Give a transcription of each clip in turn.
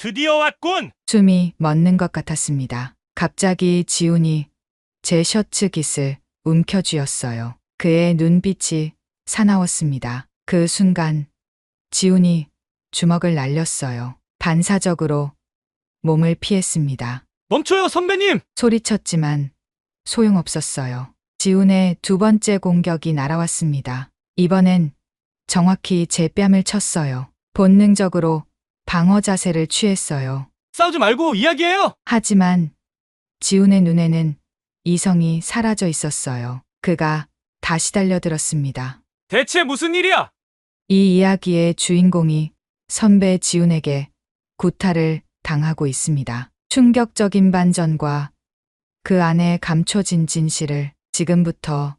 드디어 왔군! 숨이 멎는 것 같았습니다. 갑자기 지훈이 제 셔츠 깃을 움켜쥐었어요. 그의 눈빛이 사나웠습니다. 그 순간 지훈이 주먹을 날렸어요. 반사적으로 몸을 피했습니다. 멈춰요, 선배님! 소리쳤지만 소용없었어요. 지훈의 두 번째 공격이 날아왔습니다. 이번엔 정확히 제 뺨을 쳤어요. 본능적으로 방어 자세를 취했어요. 싸우지 말고 이야기해요! 하지만 지훈의 눈에는 이성이 사라져 있었어요. 그가 다시 달려들었습니다. 대체 무슨 일이야? 이 이야기의 주인공이 선배 지훈에게 구타를 당하고 있습니다. 충격적인 반전과 그 안에 감춰진 진실을 지금부터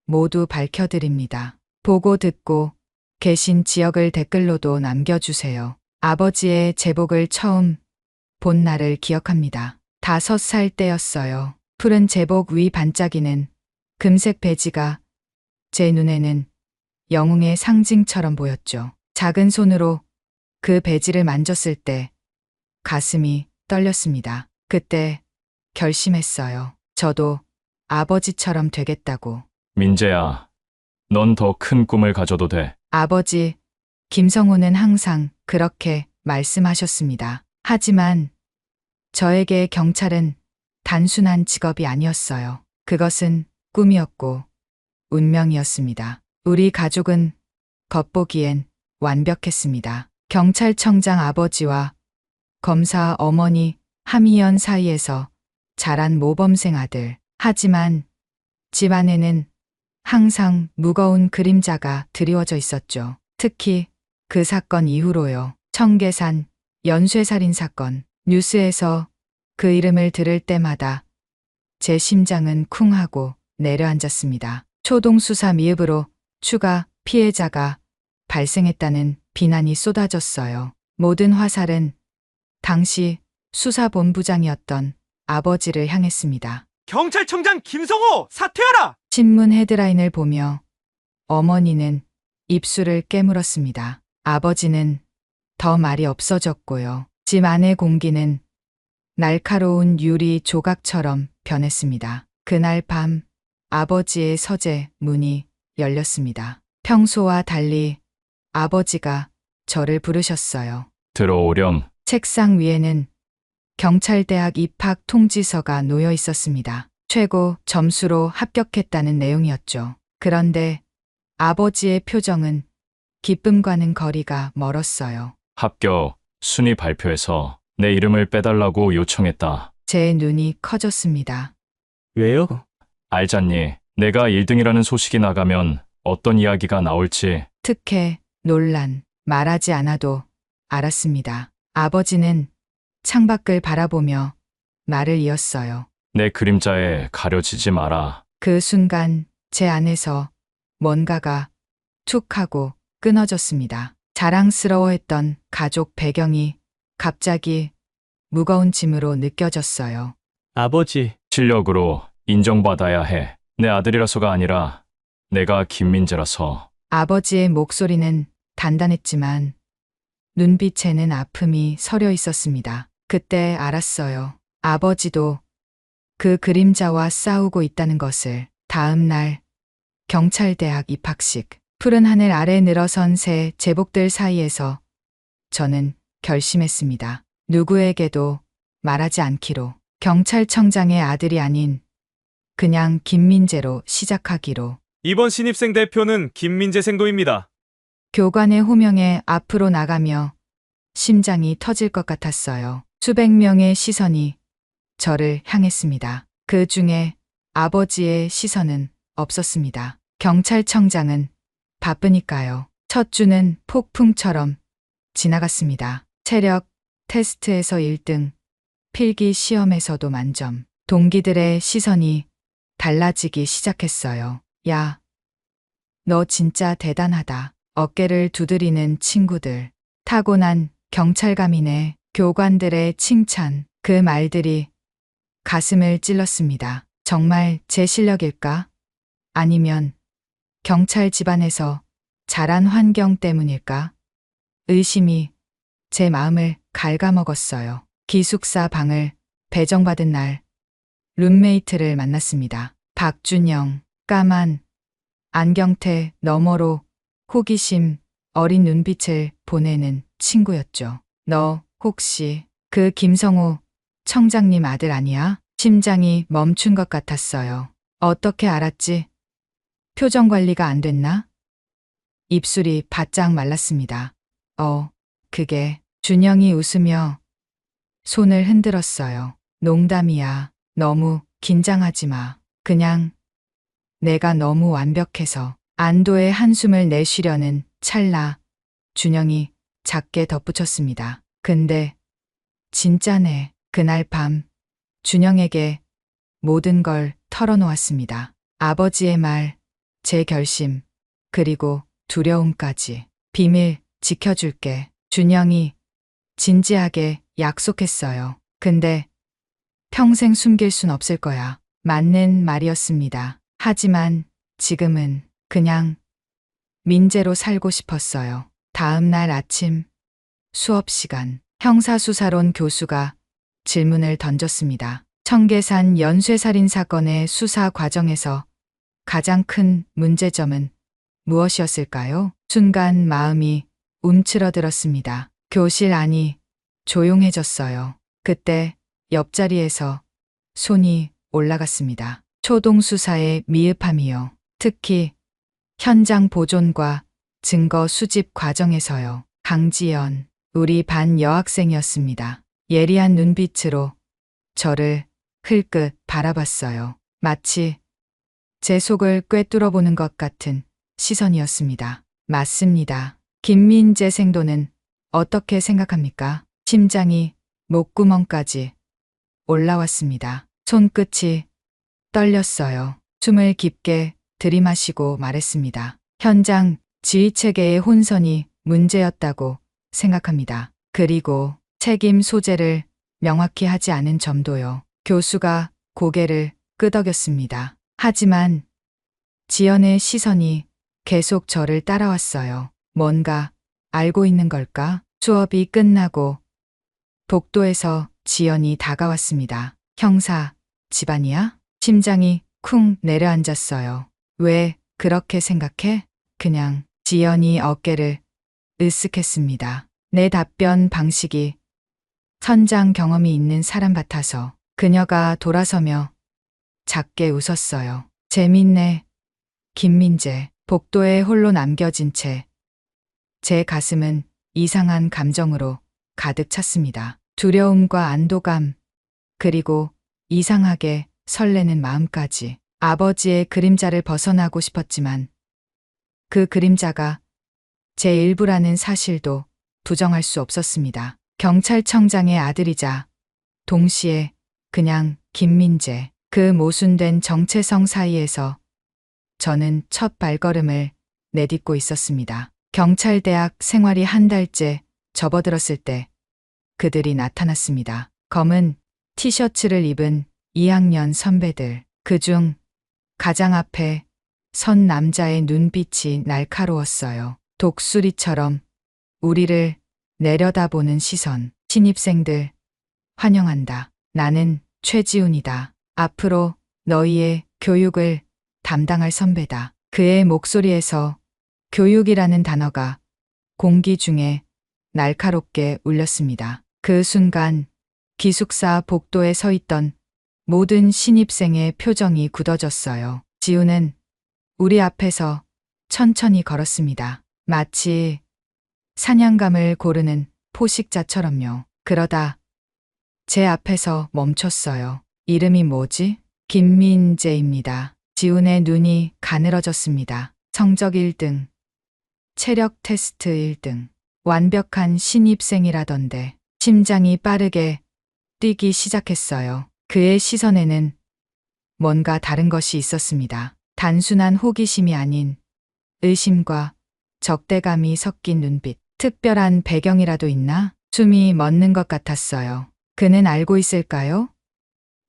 모두 밝혀드립니다. 보고 듣고 계신 지역을 댓글로도 남겨주세요. 아버지의 제복을 처음 본 날을 기억합니다. 5살 때였어요. 푸른 제복 위 반짝이는 금색 배지가 제 눈에는 영웅의 상징처럼 보였죠. 작은 손으로 그 배지를 만졌을 때 가슴이 떨렸습니다. 그때 결심했어요. 저도 아버지처럼 되겠다고. 민재야, 넌 더 큰 꿈을 가져도 돼. 아버지, 김성호는 항상 그렇게 말씀하셨습니다. 하지만 저에게 경찰은 단순한 직업이 아니었어요. 그것은 꿈이었고 운명이었습니다. 우리 가족은 겉보기엔 완벽했습니다. 경찰청장 아버지와 검사 어머니 함희연 사이에서 자란 모범생 아들. 하지만 집 안에는 항상 무거운 그림자가 드리워져 있었죠. 특히 그 사건 이후로요. 청계산 연쇄살인 사건. 뉴스에서 그 이름을 들을 때마다 제 심장은 쿵 하고 내려앉았습니다. 초동수사 미흡으로 추가 피해자가 발생했다는 비난이 쏟아졌어요. 모든 화살은 당시 수사본부장이었던 아버지를 향했습니다. 경찰청장 김성호! 사퇴하라! 신문 헤드라인을 보며 어머니는 입술을 깨물었습니다. 아버지는 더 말이 없어졌고요. 집 안의 공기는 날카로운 유리 조각처럼 변했습니다. 그날 밤 아버지의 서재 문이 열렸습니다. 평소와 달리 아버지가 저를 부르셨어요. 들어오렴. 책상 위에는 경찰대학 입학 통지서가 놓여 있었습니다. 최고 점수로 합격했다는 내용이었죠. 그런데 아버지의 표정은 기쁨과는 거리가 멀었어요. 합격 순위 발표에서 내 이름을 빼달라고 요청했다. 제 눈이 커졌습니다. 왜요? 알잖니. 내가 1등이라는 소식이 나가면 어떤 이야기가 나올지. 특혜, 논란, 말하지 않아도 알았습니다. 아버지는 창밖을 바라보며 말을 이었어요. 내 그림자에 가려지지 마라. 그 순간 제 안에서 뭔가가 툭 하고 끊어졌습니다. 자랑스러워했던 가족 배경이 갑자기 무거운 짐으로 느껴졌어요. 아버지, 실력으로 인정받아야 해. 내 아들이라서가 아니라 내가 김민재라서. 아버지의 목소리는 단단했지만 눈빛에는 아픔이 서려 있었습니다. 그때 알았어요. 아버지도 그 그림자와 싸우고 있다는 것을. 다음 날 경찰대학 입학식. 푸른 하늘 아래 늘어선 새 제복들 사이에서 저는 결심했습니다. 누구에게도 말하지 않기로. 경찰청장의 아들이 아닌 그냥 김민재로 시작하기로. 이번 신입생 대표는 김민재 생도입니다. 교관의 호명에 앞으로 나가며 심장이 터질 것 같았어요. 수백 명의 시선이 저를 향했습니다. 그 중에 아버지의 시선은 없었습니다. 경찰청장은 바쁘니까요. 첫 주는 폭풍처럼 지나갔습니다. 체력 테스트에서 1등, 필기 시험에서도 만점. 동기들의 시선이 달라지기 시작했어요. 야, 너 진짜 대단하다. 어깨를 두드리는 친구들. 타고난 경찰감이네. 교관들의 칭찬. 그 말들이 가슴을 찔렀습니다. 정말 제 실력일까? 아니면 경찰 집안에서 자란 환경 때문일까? 의심이 제 마음을 갉아먹었어요. 기숙사 방을 배정받은 날 룸메이트를 만났습니다. 박준영, 까만, 안경테 너머로 호기심 어린 눈빛을 보내는 친구였죠. 너 혹시 그 김성호 청장님 아들 아니야? 심장이 멈춘 것 같았어요. 어떻게 알았지? 표정 관리가 안 됐나? 입술이 바짝 말랐습니다. 그게 준영이 웃으며 손을 흔들었어요. 농담이야. 너무 긴장하지 마. 그냥 내가 너무 완벽해서. 안도의 한숨을 내쉬려는 찰나 준영이 작게 덧붙였습니다. 근데 진짜네. 그날 밤 준영에게 모든 걸 털어놓았습니다. 아버지의 말, 제 결심, 그리고 두려움까지. 비밀 지켜줄게. 준영이 진지하게 약속했어요. 근데 평생 숨길 순 없을 거야. 맞는 말이었습니다. 하지만 지금은 그냥 민재로 살고 싶었어요. 다음 날 아침 수업 시간 형사수사론 교수가 질문을 던졌습니다. 청계산 연쇄살인 사건의 수사 과정에서 가장 큰 문제점은 무엇이었을까요? 순간 마음이 움츠러들었습니다. 교실 안이 조용해졌어요. 그때 옆자리에서 손이 올라갔습니다. 초동수사의 미흡함이요. 특히 현장 보존과 증거 수집 과정에서요. 강지연, 우리 반 여학생이었습니다. 예리한 눈빛으로 저를 흘끗 바라봤어요. 마치 제 속을 꿰뚫어보는 것 같은 시선이었습니다. 맞습니다. 김민재 생도는 어떻게 생각합니까? 심장이 목구멍까지 올라왔습니다. 손끝이 떨렸어요. 숨을 깊게 들이마시고 말했습니다. 현장 지휘체계의 혼선이 문제였다고 생각합니다. 그리고 책임 소재를 명확히 하지 않은 점도요. 교수가 고개를 끄덕였습니다. 하지만 지연의 시선이 계속 저를 따라왔어요. 뭔가 알고 있는 걸까? 수업이 끝나고 복도에서 지연이 다가왔습니다. 형사, 집안이야? 심장이 쿵 내려앉았어요. 왜 그렇게 생각해? 그냥. 지연이 어깨를 으쓱했습니다. 내 답변 방식이 선장 경험이 있는 사람 같아서. 그녀가 돌아서며 작게 웃었어요. 재밌네. 김민재. 복도에 홀로 남겨진 채 제 가슴은 이상한 감정으로 가득 찼습니다. 두려움과 안도감, 그리고 이상하게 설레는 마음까지. 아버지의 그림자를 벗어나고 싶었지만 그 그림자가 제 일부라는 사실도 부정할 수 없었습니다. 경찰청장의 아들이자 동시에 그냥 김민재. 그 모순된 정체성 사이에서 저는 첫 발걸음을 내딛고 있었습니다. 경찰대학 생활이 한 달째 접어들었을 때 그들이 나타났습니다. 검은 티셔츠를 입은 2학년 선배들. 그중 가장 앞에 선 남자의 눈빛이 날카로웠어요. 독수리처럼 우리를 내려다보는 시선. 신입생들, 환영한다. 나는 최지훈이다. 앞으로 너희의 교육을 담당할 선배다. 그의 목소리에서 교육이라는 단어가 공기 중에 날카롭게 울렸습니다. 그 순간 기숙사 복도에 서 있던 모든 신입생의 표정이 굳어졌어요. 지우는 우리 앞에서 천천히 걸었습니다. 마치 사냥감을 고르는 포식자처럼요. 그러다 제 앞에서 멈췄어요. 이름이 뭐지? 김민재입니다. 지훈의 눈이 가늘어졌습니다. 성적 1등, 체력 테스트 1등, 완벽한 신입생이라던데. 심장이 빠르게 뛰기 시작했어요. 그의 시선에는 뭔가 다른 것이 있었습니다. 단순한 호기심이 아닌 의심과 적대감이 섞인 눈빛. 특별한 배경이라도 있나? 숨이 멎는 것 같았어요. 그는 알고 있을까요?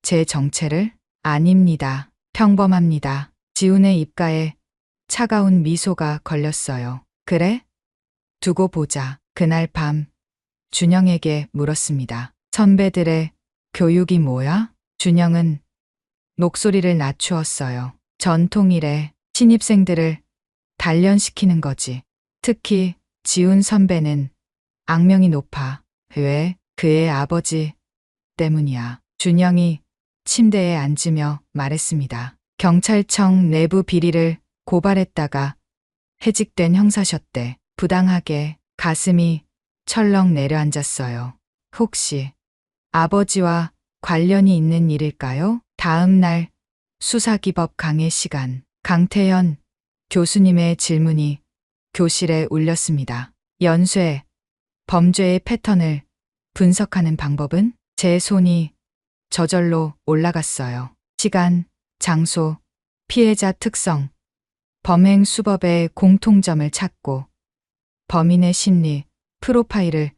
제 정체를? 아닙니다. 평범합니다. 지훈의 입가에 차가운 미소가 걸렸어요. 그래? 두고 보자. 그날 밤 준영에게 물었습니다. 선배들의 교육이 뭐야? 준영은 목소리를 낮추었어요. 전통이래. 신입생들을 단련시키는 거지. 특히 지훈 선배는 악명이 높아. 왜? 그의 아버지 때문이야. 준영이 침대에 앉으며 말했습니다. 경찰청 내부 비리를 고발했다가 해직된 형사셨대. 부당하게 가슴이 철렁 내려앉았어요. 혹시 아버지와 관련이 있는 일일까요? 다음 날 수사기법 강의 시간. 강태현 교수님의 질문이 교실에 울렸습니다. 연쇄 범죄의 패턴을 분석하는 방법은? 제 손이 저절로 올라갔어요. 시간, 장소, 피해자 특성, 범행 수법의 공통점을 찾고 범인의 심리, 프로파일을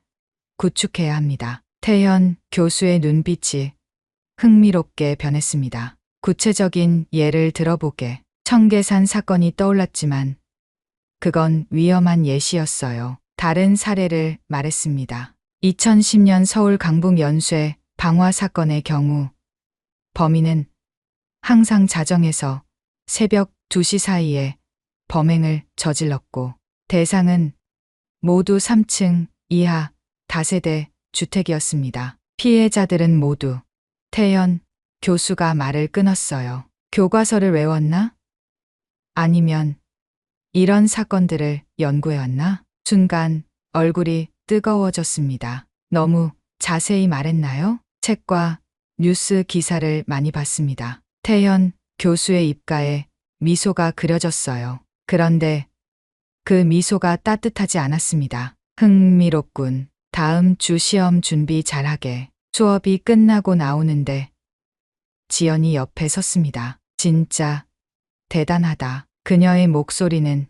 구축해야 합니다. 태현 교수의 눈빛이 흥미롭게 변했습니다. 구체적인 예를 들어보게. 청계산 사건이 떠올랐지만 그건 위험한 예시였어요. 다른 사례를 말했습니다. 2010년 서울 강북 연쇄 방화 사건의 경우 범인은 항상 자정에서 새벽 2시 사이에 범행을 저질렀고 대상은 모두 3층 이하 다세대 주택이었습니다. 피해자들은 모두 태연 교수가 말을 끊었어요. 교과서를 외웠나? 아니면 이런 사건들을 연구해왔나? 순간 얼굴이 뜨거워졌습니다. 너무 자세히 말했나요? 책과 뉴스 기사를 많이 봤습니다. 태현 교수의 입가에 미소가 그려졌어요. 그런데 그 미소가 따뜻하지 않았습니다. 흥미롭군. 다음 주 시험 준비 잘하게. 수업이 끝나고 나오는데 지연이 옆에 섰습니다. 진짜 대단하다. 그녀의 목소리는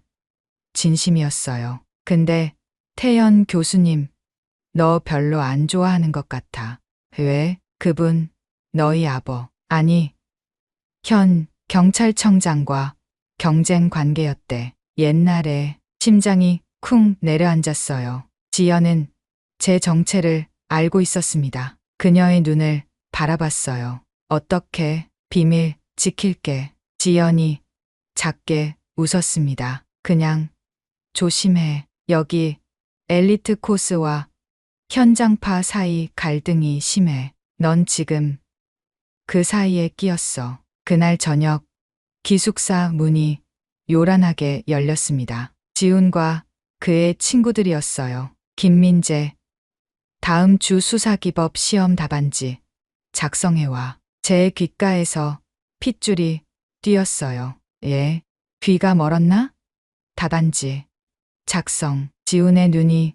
진심이었어요. 근데 태연 교수님, 너 별로 안 좋아하는 것 같아. 왜? 그분 너희 아버, 아니, 현 경찰청장과 경쟁 관계였대. 옛날에 심장이 쿵 내려앉았어요. 지연은 제 정체를 알고 있었습니다. 그녀의 눈을 바라봤어요. 어떻게 비밀 지킬게. 지연이 작게 웃었습니다. 그냥 조심해. 여기 엘리트 코스와 현장파 사이 갈등이 심해. 넌 지금 그 사이에 끼었어. 그날 저녁 기숙사 문이 요란하게 열렸습니다. 지훈과 그의 친구들이었어요. 김민재, 다음 주 수사기법 시험 답안지 작성해와. 제 귓가에서 핏줄이 뛰었어요. 예, 귀가 멀었나? 답안지 작성. 지훈의 눈이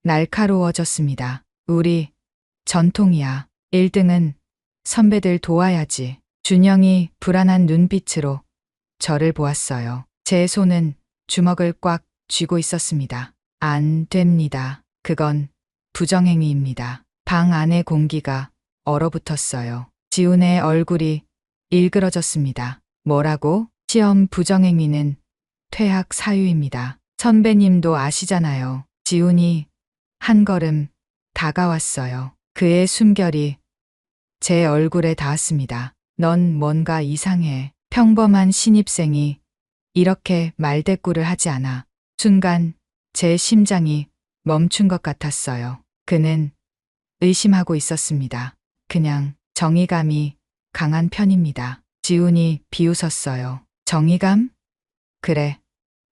날카로워졌습니다. 우리 전통이야. 1등은 선배들 도와야지. 준영이 불안한 눈빛으로 저를 보았어요. 제 손은 주먹을 꽉 쥐고 있었습니다. 안 됩니다. 그건 부정행위입니다. 방 안의 공기가 얼어붙었어요. 지훈의 얼굴이 일그러졌습니다. 뭐라고? 시험 부정행위는 퇴학 사유입니다. 선배님도 아시잖아요. 지훈이 한 걸음 다가왔어요. 그의 숨결이 제 얼굴에 닿았습니다. 넌 뭔가 이상해. 평범한 신입생이 이렇게 말대꾸를 하지 않아. 순간 제 심장이 멈춘 것 같았어요. 그는 의심하고 있었습니다. 그냥 정의감이 강한 편입니다. 지훈이 비웃었어요. 정의감? 그래,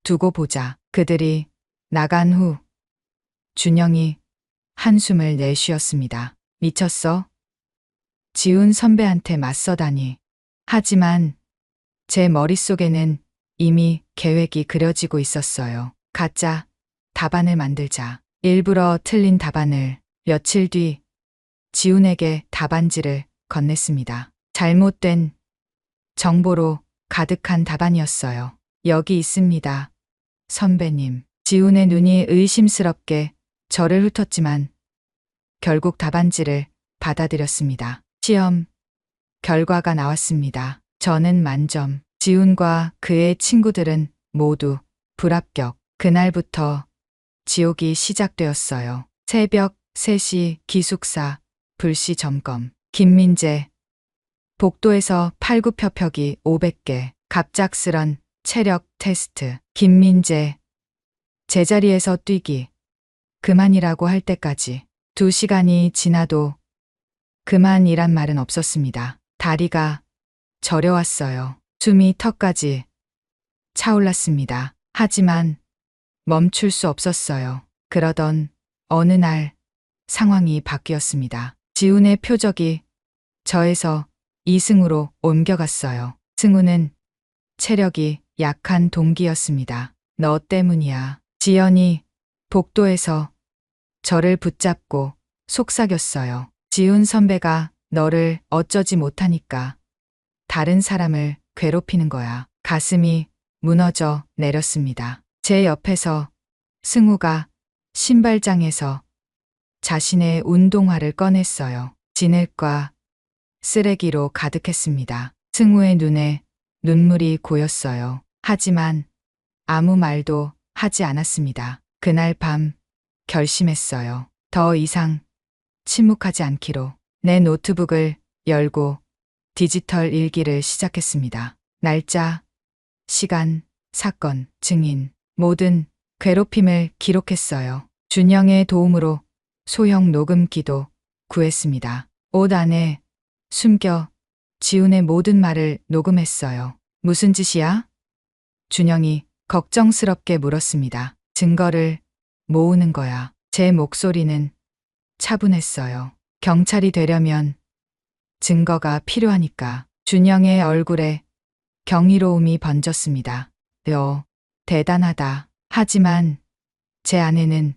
두고 보자. 그들이 나간 후 준영이 한숨을 내쉬었습니다. 미쳤어? 지훈 선배한테 맞서다니. 하지만 제 머릿속에는 이미 계획이 그려지고 있었어요. 가짜 답안을 만들자. 일부러 틀린 답안을. 며칠 뒤 지훈에게 답안지를 건넸습니다. 잘못된 정보로 가득한 답안이었어요. 여기 있습니다. 선배님. 지훈의 눈이 의심스럽게 저를 훑었지만 결국 답안지를 받아들였습니다. 시험 결과가 나왔습니다. 저는 만점. 지훈과 그의 친구들은 모두 불합격. 그날부터 지옥이 시작되었어요. 새벽 3시 기숙사, 불시 점검. 김민재. 복도에서 팔굽혀펴기 500개. 갑작스런 체력 테스트. 김민재. 제자리에서 뛰기. 그만이라고 할 때까지 2시간이 지나도 그만이란 말은 없었습니다. 다리가 저려왔어요. 숨이 턱까지 차올랐습니다. 하지만 멈출 수 없었어요. 그러던 어느 날 상황이 바뀌었습니다. 지훈의 표적이 저에서 이승우로 옮겨갔어요. 승우는 체력이 약한 동기였습니다. 너 때문이야. 지연이 복도에서 저를 붙잡고 속삭였어요. 지훈 선배가 너를 어쩌지 못하니까 다른 사람을 괴롭히는 거야. 가슴이 무너져 내렸습니다. 제 옆에서 승우가 신발장에서 자신의 운동화를 꺼냈어요. 진흙과 쓰레기로 가득했습니다. 승우의 눈에 눈물이 고였어요. 하지만 아무 말도 하지 않았습니다. 그날 밤 결심했어요. 더 이상 침묵하지 않기로. 내 노트북을 열고 디지털 일기를 시작했습니다. 날짜, 시간, 사건, 증인, 모든 괴롭힘을 기록했어요. 준영의 도움으로 소형 녹음기도 구했습니다. 옷 안에 숨겨 지훈의 모든 말을 녹음했어요. 무슨 짓이야? 준영이 걱정스럽게 물었습니다. 증거를 모으는 거야. 제 목소리는 차분했어요. 경찰이 되려면 증거가 필요하니까. 준영의 얼굴에 경이로움이 번졌습니다. 너 대단하다. 하지만 제 안에는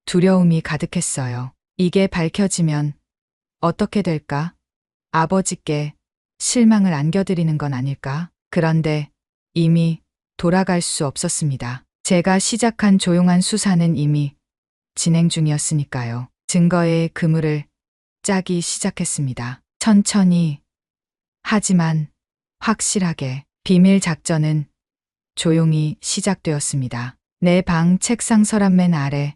두려움이 가득했어요. 이게 밝혀지면 어떻게 될까? 아버지께 실망을 안겨드리는 건 아닐까? 그런데 이미 돌아갈 수 없었습니다. 제가 시작한 조용한 수사는 이미 진행 중이었으니까요. 증거의 그물을 짜기 시작했습니다. 천천히, 하지만 확실하게. 비밀 작전은 조용히 시작되었습니다. 내 방 책상 서랍맨 아래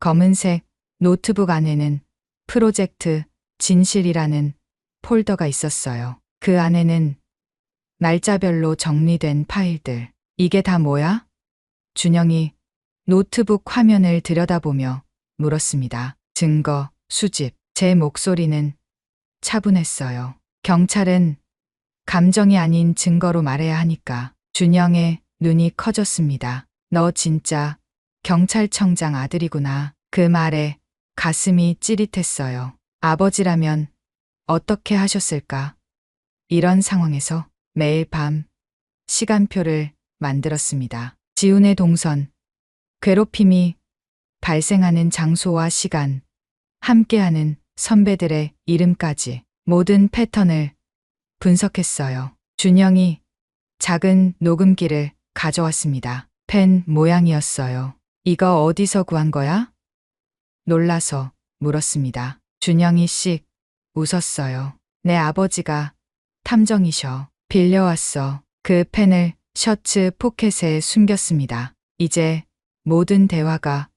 검은색 노트북 안에는 프로젝트 진실이라는 폴더가 있었어요. 그 안에는 날짜별로 정리된 파일들. 이게 다 뭐야? 준영이 노트북 화면을 들여다보며 물었습니다. 증거, 수집. 제 목소리는 차분했어요. 경찰은 감정이 아닌 증거로 말해야 하니까. 준영의 눈이 커졌습니다. 너 진짜 경찰청장 아들이구나. 그 말에 가슴이 찌릿했어요. 아버지라면 어떻게 하셨을까? 이런 상황에서 매일 밤 시간표를 만들었습니다. 지훈의 동선, 괴롭힘이 발생하는 장소와 시간, 함께하는 선배들의 이름까지 모든 패턴을 분석했어요. 준영이 작은 녹음기를 가져왔습니다. 펜 모양이었어요. 이거 어디서 구한 거야? 놀라서 물었습니다. 준영이 씩 웃었어요. 내 아버지가 탐정이셔. 빌려왔어. 그 펜을 셔츠 포켓에 숨겼습니다. 이제 모든 대화가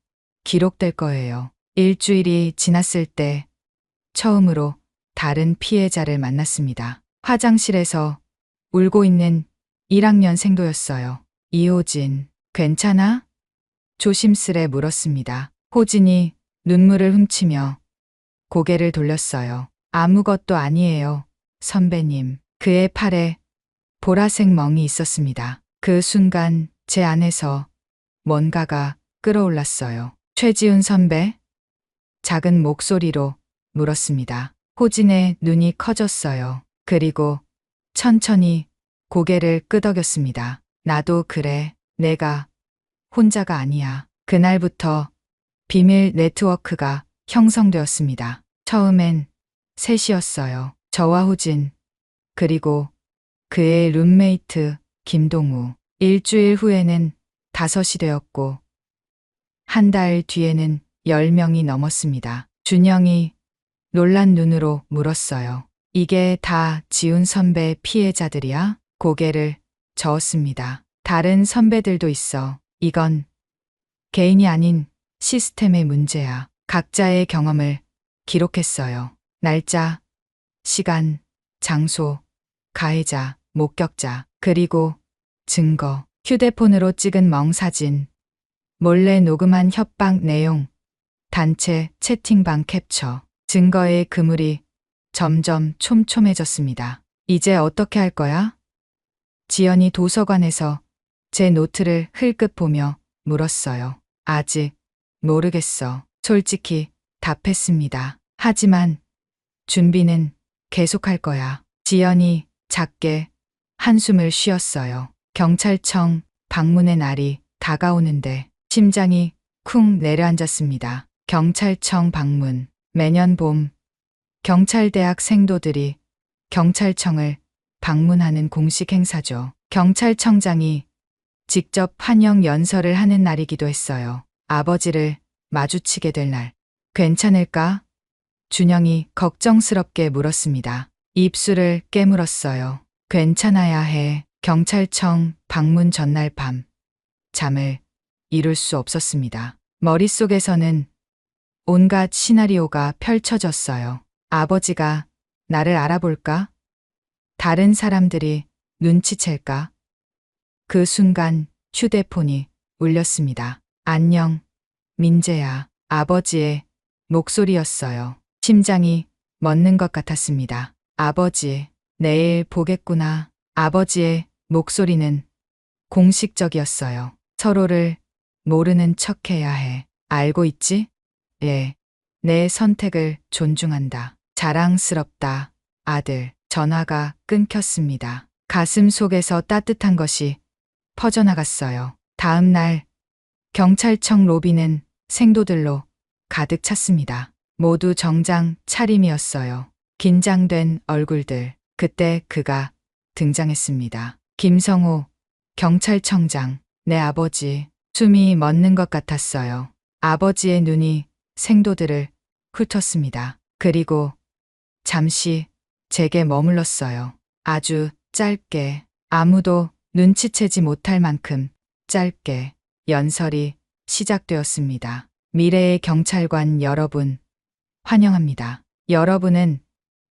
기록될 거예요. 일주일이 지났을 때 처음으로 다른 피해자를 만났습니다. 화장실에서 울고 있는 1학년 생도였어요. 이호진, 괜찮아? 조심스레 물었습니다. 호진이 눈물을 훔치며 고개를 돌렸어요. 아무것도 아니에요, 선배님. 그의 팔에 보라색 멍이 있었습니다. 그 순간 제 안에서 뭔가가 끓어올랐어요. 최지훈 선배? 작은 목소리로 물었습니다. 호진의 눈이 커졌어요. 그리고 천천히 고개를 끄덕였습니다. 나도 그래. 내가 혼자가 아니야. 그날부터 비밀 네트워크가 형성되었습니다. 처음엔 셋이었어요. 저와 호진, 그리고 그의 룸메이트 김동우. 일주일 후에는 5이 되었고 한 달 뒤에는 10명이 넘었습니다. 준영이 놀란 눈으로 물었어요. 이게 다 지훈 선배 피해자들이야? 고개를 저었습니다. 다른 선배들도 있어. 이건 개인이 아닌 시스템의 문제야. 각자의 경험을 기록했어요. 날짜, 시간, 장소, 가해자, 목격자, 그리고 증거, 휴대폰으로 찍은 멍사진, 몰래 녹음한 협박 내용, 단체 채팅방 캡처, 증거의 그물이 점점 촘촘해졌습니다. 이제 어떻게 할 거야? 지연이 도서관에서 제 노트를 흘끗 보며 물었어요. 아직 모르겠어. 솔직히 답했습니다. 하지만 준비는 계속할 거야. 지연이 작게 한숨을 쉬었어요. 경찰청 방문의 날이 다가오는데 심장이 쿵 내려앉았습니다. 경찰청 방문. 매년 봄 경찰대학 생도들이 경찰청을 방문하는 공식 행사죠. 경찰청장이 직접 환영 연설을 하는 날이기도 했어요. 아버지를 마주치게 될 날. 괜찮을까? 준영이 걱정스럽게 물었습니다. 입술을 깨물었어요. 괜찮아야 해. 경찰청 방문 전날 밤. 잠을 이룰 수 없었습니다. 머릿속에서는 온갖 시나리오가 펼쳐졌어요. 아버지가 나를 알아볼까? 다른 사람들이 눈치챌까? 그 순간 휴대폰이 울렸습니다. 안녕, 민재야. 아버지의 목소리였어요. 심장이 멎는 것 같았습니다. 아버지, 내일 보겠구나. 아버지의 목소리는 공식적이었어요. 서로를 모르는 척해야 해. 알고 있지? 예. 내 선택을 존중한다. 자랑스럽다. 아들. 전화가 끊겼습니다. 가슴 속에서 따뜻한 것이 퍼져나갔어요. 다음 날 경찰청 로비는 생도들로 가득 찼습니다. 모두 정장 차림이었어요. 긴장된 얼굴들. 그때 그가 등장했습니다. 김성호 경찰청장. 내 아버지. 숨이 멎는 것 같았어요. 아버지의 눈이 생도들을 훑었습니다. 그리고 잠시 제게 머물렀어요. 아주 짧게, 아무도 눈치채지 못할 만큼 짧게 연설이 시작되었습니다. 미래의 경찰관 여러분, 환영합니다. 여러분은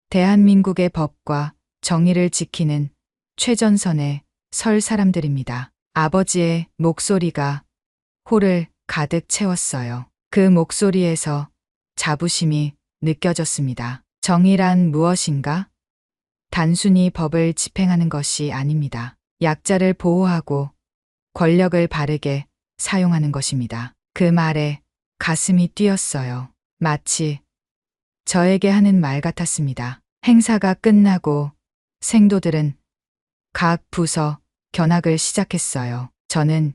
대한민국의 법과 정의를 지키는 최전선에 설 사람들입니다. 아버지의 목소리가 홀을 가득 채웠어요. 그 목소리에서 자부심이 느껴졌습니다. 정의란 무엇인가? 단순히 법을 집행하는 것이 아닙니다. 약자를 보호하고 권력을 바르게 사용하는 것입니다. 그 말에 가슴이 뛰었어요. 마치 저에게 하는 말 같았습니다. 행사가 끝나고 생도들은 각 부서 견학을 시작했어요. 저는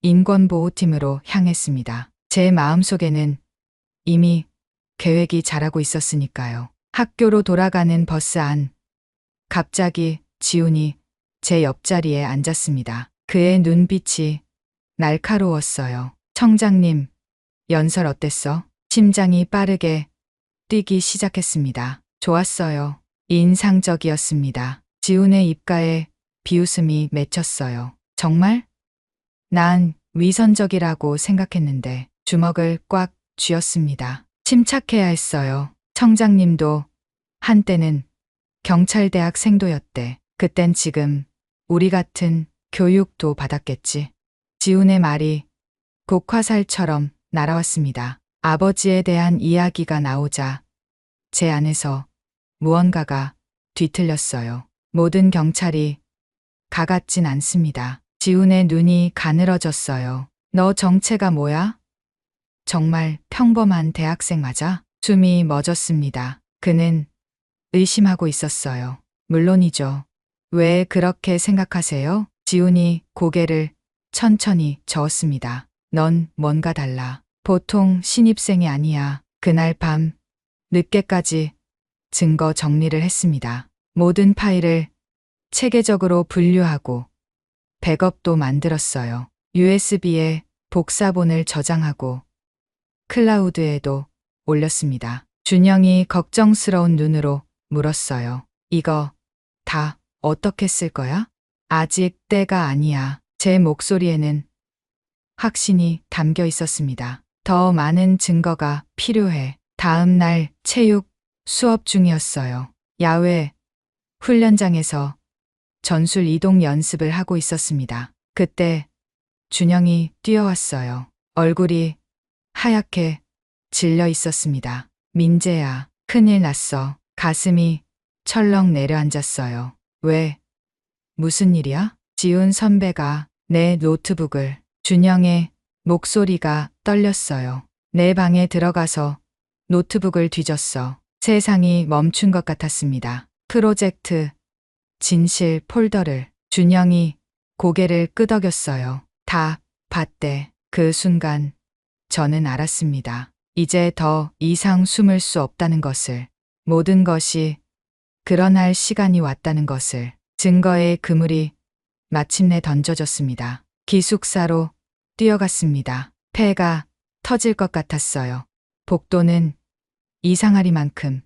인권보호팀으로 향했습니다. 제 마음속에는 이미 계획이 자라고 있었으니까요. 학교로 돌아가는 버스 안. 갑자기 지훈이 제 옆자리에 앉았습니다. 그의 눈빛이 날카로웠어요. 청장님, 연설 어땠어? 심장이 빠르게 뛰기 시작했습니다. 좋았어요. 인상적이었습니다. 지훈의 입가에 비웃음이 맺혔어요. 정말? 난 위선적이라고 생각했는데 주먹을 꽉 쥐었습니다. 침착해야 했어요. 청장님도 한때는 경찰대학 생도였대. 그땐 지금 우리 같은 교육도 받았겠지. 지훈의 말이 곡화살처럼 날아왔습니다. 아버지에 대한 이야기가 나오자 제 안에서 무언가가 뒤틀렸어요. 모든 경찰이 가같진 않습니다. 지훈의 눈이 가늘어졌어요. 너 정체가 뭐야? 정말 평범한 대학생 맞아? 숨이 멎었습니다. 그는 의심하고 있었어요. 물론이죠. 왜 그렇게 생각하세요? 지훈이 고개를 천천히 저었습니다. 넌 뭔가 달라. 보통 신입생이 아니야. 그날 밤 늦게까지 증거 정리를 했습니다. 모든 파일을 체계적으로 분류하고 백업도 만들었어요. USB에 복사본을 저장하고 클라우드에도 올렸습니다. 준영이 걱정스러운 눈으로 물었어요. 이거 다 어떻게 쓸 거야? 아직 때가 아니야. 제 목소리에는 확신이 담겨 있었습니다. 더 많은 증거가 필요해. 다음 날 체육 수업 중이었어요. 야외 훈련장에서 전술 이동 연습을 하고 있었습니다. 그때 준영이 뛰어왔어요. 얼굴이 하얗게 질려 있었습니다. 민재야, 큰일 났어. 가슴이 철렁 내려앉았어요. 왜? 무슨 일이야? 지훈 선배가 내 노트북을. 준영의 목소리가 떨렸어요. 내 방에 들어가서 노트북을 뒤졌어. 세상이 멈춘 것 같았습니다. 프로젝트 진실 폴더를. 준영이 고개를 끄덕였어요. 다 봤대. 그 순간 저는 알았습니다. 이제 더 이상 숨을 수 없다는 것을. 모든 것이 드러날 시간이 왔다는 것을. 증거의 그물이 마침내 던져졌습니다. 기숙사로 뛰어갔습니다. 폐가 터질 것 같았어요. 복도는 이상하리만큼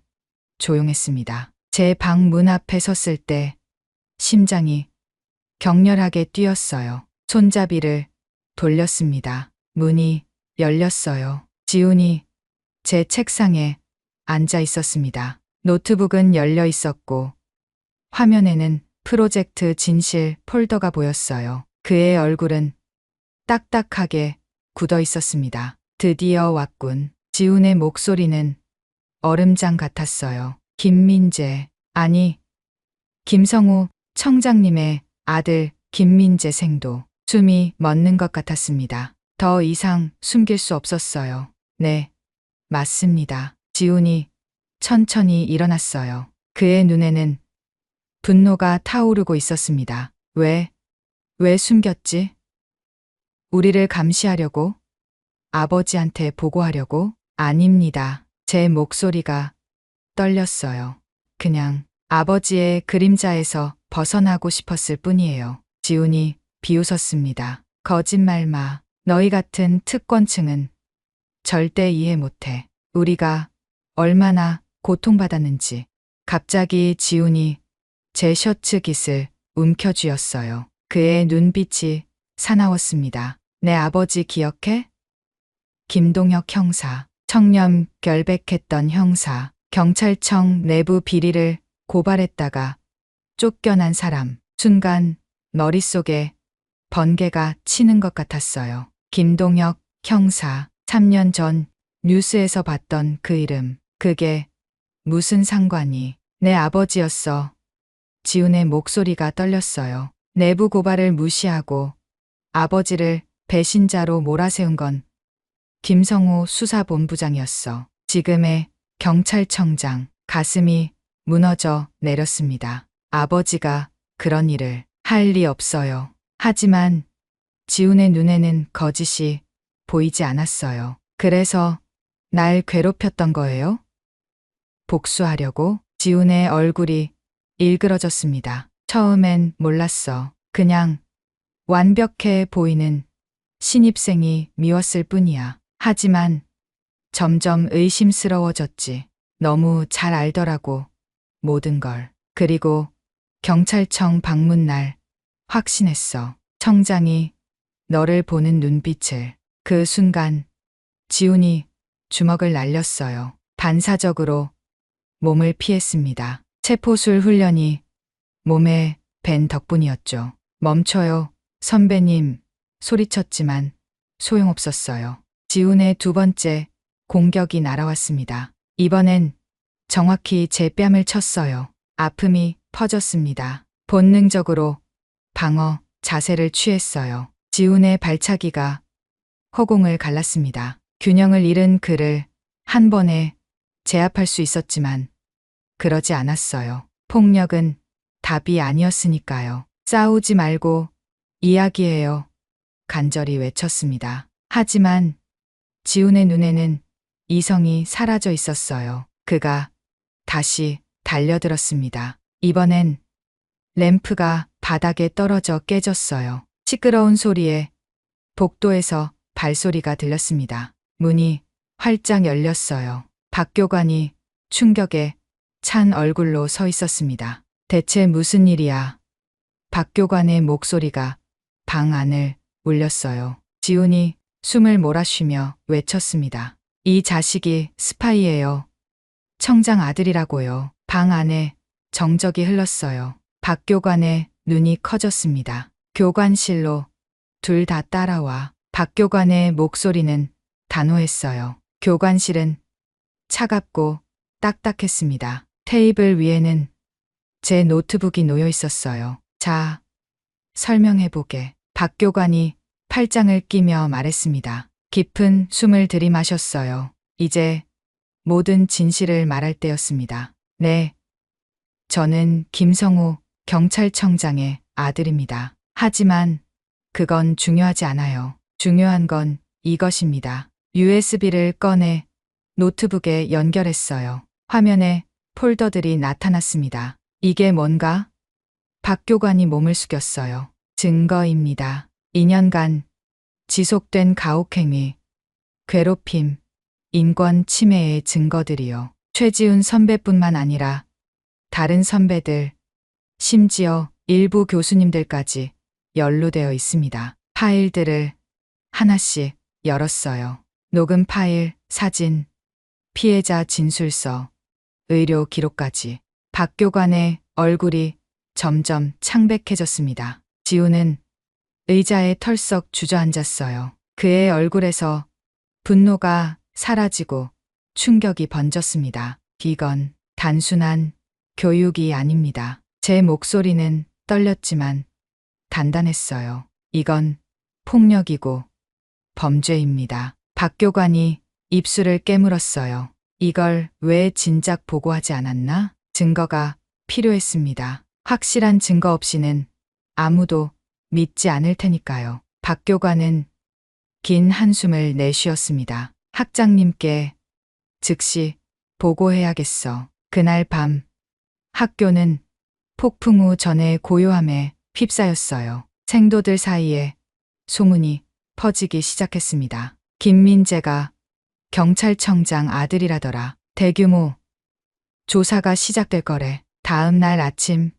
조용했습니다. 제 방 문 앞에 섰을 때 심장이 격렬하게 뛰었어요. 손잡이를 돌렸습니다. 문이 열렸어요. 지훈이 제 책상에 앉아 있었습니다. 노트북은 열려 있었고 화면에는 프로젝트 진실 폴더가 보였어요. 그의 얼굴은 딱딱하게 굳어 있었습니다. 드디어 왔군. 지훈의 목소리는 얼음장 같았어요. 김민재, 아니, 김성우 청장님의 아들 김민재 생도. 숨이 멎는 것 같았습니다. 더 이상 숨길 수 없었어요. 네, 맞습니다. 지훈이 천천히 일어났어요. 그의 눈에는 분노가 타오르고 있었습니다. 왜 숨겼지? 우리를 감시하려고? 아버지한테 보고하려고? 아닙니다. 제 목소리가 떨렸어요. 그냥 아버지의 그림자에서 벗어나고 싶었을 뿐이에요. 지훈이 비웃었습니다. 거짓말 마. 너희 같은 특권층은 절대 이해 못해. 우리가 얼마나 고통받았는지. 갑자기 지훈이 제 셔츠 깃을 움켜쥐었어요. 그의 눈빛이 사나웠습니다. 내 아버지 기억해? 김동혁 형사. 청렴 결백했던 형사. 경찰청 내부 비리를 고발했다가 쫓겨난 사람. 순간 머릿속에 번개가 치는 것 같았어요. 김동혁 형사. 3년 전 뉴스에서 봤던 그 이름. 그게 무슨 상관이. 내 아버지였어. 지훈의 목소리가 떨렸어요. 내부 고발을 무시하고 아버지를 배신자로 몰아세운 건 김성우 수사본부장이었어. 지금의 경찰청장. 가슴이 무너져 내렸습니다. 아버지가 그런 일을 할 리 없어요. 하지만 지훈의 눈에는 거짓이 보이지 않았어요. 그래서 날 괴롭혔던 거예요? 복수하려고? 지훈의 얼굴이 일그러졌습니다. 처음엔 몰랐어. 그냥 완벽해 보이는 신입생이 미웠을 뿐이야. 하지만 점점 의심스러워졌지. 너무 잘 알더라고. 모든 걸. 그리고 경찰청 방문 날 확신했어. 청장이 너를 보는 눈빛을. 그 순간 지훈이 주먹을 날렸어요. 반사적으로 몸을 피했습니다. 체포술 훈련이 몸에 밴 덕분이었죠. 멈춰요, 선배님. 소리쳤지만 소용없었어요. 지훈의 두 번째 공격이 날아왔습니다. 이번엔 정확히 제 뺨을 쳤어요. 아픔이 퍼졌습니다. 본능적으로 방어 자세를 취했어요. 지훈의 발차기가 허공을 갈랐습니다. 균형을 잃은 그를 한 번에 제압할 수 있었지만 그러지 않았어요. 폭력은 답이 아니었으니까요. 싸우지 말고 이야기해요. 간절히 외쳤습니다. 하지만 지훈의 눈에는 이성이 사라져 있었어요. 그가 다시 달려들었습니다. 이번엔 램프가 바닥에 떨어져 깨졌어요. 시끄러운 소리에 복도에서 발소리가 들렸습니다. 문이 활짝 열렸어요. 박교관이 충격에 찬 얼굴로 서 있었습니다. 대체 무슨 일이야? 박교관의 목소리가 방 안을 울렸어요. 지훈이 숨을 몰아쉬며 외쳤습니다. 이 자식이 스파이예요. 청장 아들이라고요. 방 안에 정적이 흘렀어요. 박 교관의 눈이 커졌습니다. 교관실로 둘 다 따라와. 박 교관의 목소리는 단호했어요. 교관실은 차갑고 딱딱했습니다. 테이블 위에는 제 노트북이 놓여 있었어요. 자, 설명해보게. 박 교관이 팔짱을 끼며 말했습니다. 깊은 숨을 들이마셨어요. 이제 모든 진실을 말할 때였습니다. 네, 저는 김성호 경찰청장의 아들입니다. 하지만 그건 중요하지 않아요. 중요한 건 이것입니다. USB를 꺼내 노트북에 연결했어요. 화면에 폴더들이 나타났습니다. 이게 뭔가? 박 교관이 몸을 숙였어요. 증거입니다. 2년간 지속된 가혹행위, 괴롭힘, 인권 침해의 증거들이요. 최지훈 선배뿐만 아니라 다른 선배들, 심지어 일부 교수님들까지 연루되어 있습니다. 파일들을 하나씩 열었어요. 녹음 파일, 사진, 피해자 진술서, 의료 기록까지. 박 교관의 얼굴이 점점 창백해졌습니다. 지우는 의자에 털썩 주저앉았어요. 그의 얼굴에서 분노가 사라지고 충격이 번졌습니다. 이건 단순한 교육이 아닙니다. 제 목소리는 떨렸지만 단단했어요. 이건 폭력이고 범죄입니다. 박 교관이 입술을 깨물었어요. 이걸 왜 진작 보고하지 않았나? 증거가 필요했습니다. 확실한 증거 없이는 아무도 믿지 않을 테니까요. 박 교관은 긴 한숨을 내쉬었습니다. 학장님께 즉시 보고해야겠어. 그날 밤 학교는 폭풍 후 전의 고요함에 휩싸였어요. 생도들 사이에 소문이 퍼지기 시작했습니다. 김민재가 경찰청장 아들이라더라. 대규모 조사가 시작될 거래. 다음 날 아침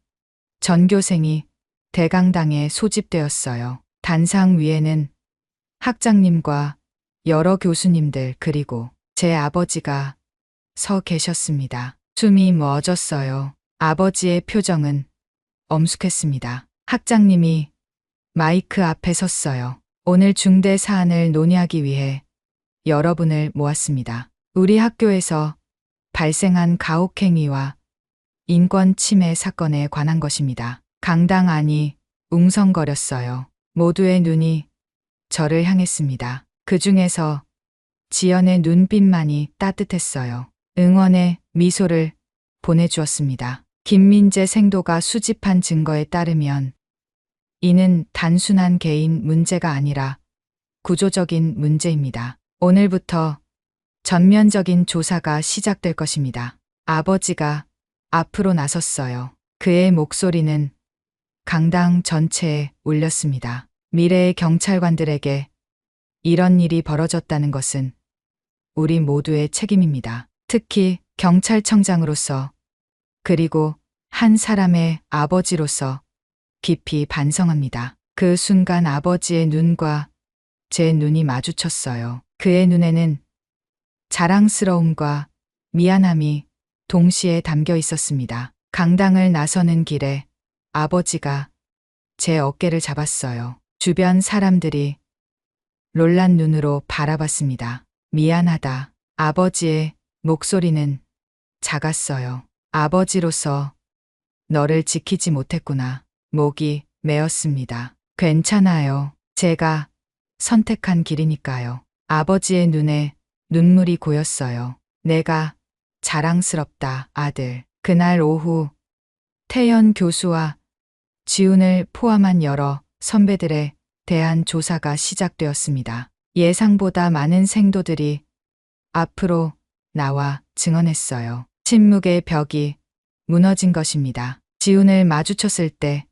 전교생이 대강당에 소집되었어요. 단상 위에는 학장님과 여러 교수님들 그리고 제 아버지가 서 계셨습니다. 숨이 멎었어요. 아버지의 표정은 엄숙했습니다. 학장님이 마이크 앞에 섰어요. 오늘 중대 사안을 논의하기 위해 여러분을 모았습니다. 우리 학교에서 발생한 가혹행위와 인권 침해 사건에 관한 것입니다. 강당 안이 웅성거렸어요. 모두의 눈이 저를 향했습니다. 그 중에서 지연의 눈빛만이 따뜻했어요. 응원의 미소를 보내주었습니다. 김민재 생도가 수집한 증거에 따르면 이는 단순한 개인 문제가 아니라 구조적인 문제입니다. 오늘부터 전면적인 조사가 시작될 것입니다. 아버지가 앞으로 나섰어요. 그의 목소리는 강당 전체에 울렸습니다. 미래의 경찰관들에게 이런 일이 벌어졌다는 것은 우리 모두의 책임입니다. 특히 경찰청장으로서 그리고 한 사람의 아버지로서 깊이 반성합니다. 그 순간 아버지의 눈과 제 눈이 마주쳤어요. 그의 눈에는 자랑스러움과 미안함이 동시에 담겨 있었습니다. 강당을 나서는 길에 아버지가 제 어깨를 잡았어요. 주변 사람들이 놀란 눈으로 바라봤습니다. 미안하다. 아버지의 목소리는 작았어요. 아버지로서 너를 지키지 못했구나. 목이 메었습니다. 괜찮아요. 제가 선택한 길이니까요. 아버지의 눈에 눈물이 고였어요. 내가 자랑스럽다, 아들. 그날 오후 태연 교수와 지훈을 포함한 여러 선배들에 대한 조사가 시작되었습니다. 예상보다 많은 생도들이 앞으로 나와 증언했어요. 침묵의 벽이 무너진 것입니다. 지훈을 마주쳤을 때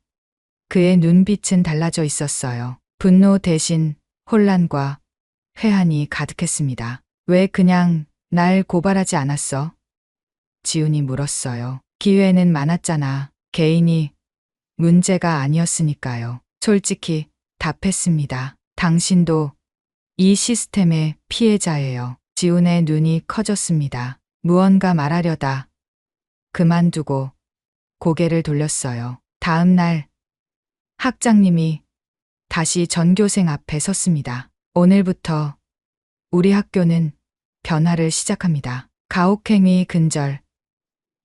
그의 눈빛은 달라져 있었어요. 분노 대신 혼란과 회한이 가득했습니다. 왜 그냥 날 고발하지 않았어? 지훈이 물었어요. 기회는 많았잖아. 개인이 문제가 아니었으니까요. 솔직히 답했습니다. 당신도 이 시스템의 피해자예요. 지훈의 눈이 커졌습니다. 무언가 말하려다 그만두고 고개를 돌렸어요. 다음 날 학장님이 다시 전교생 앞에 섰습니다. 오늘부터 우리 학교는 변화를 시작합니다. 가혹행위 근절,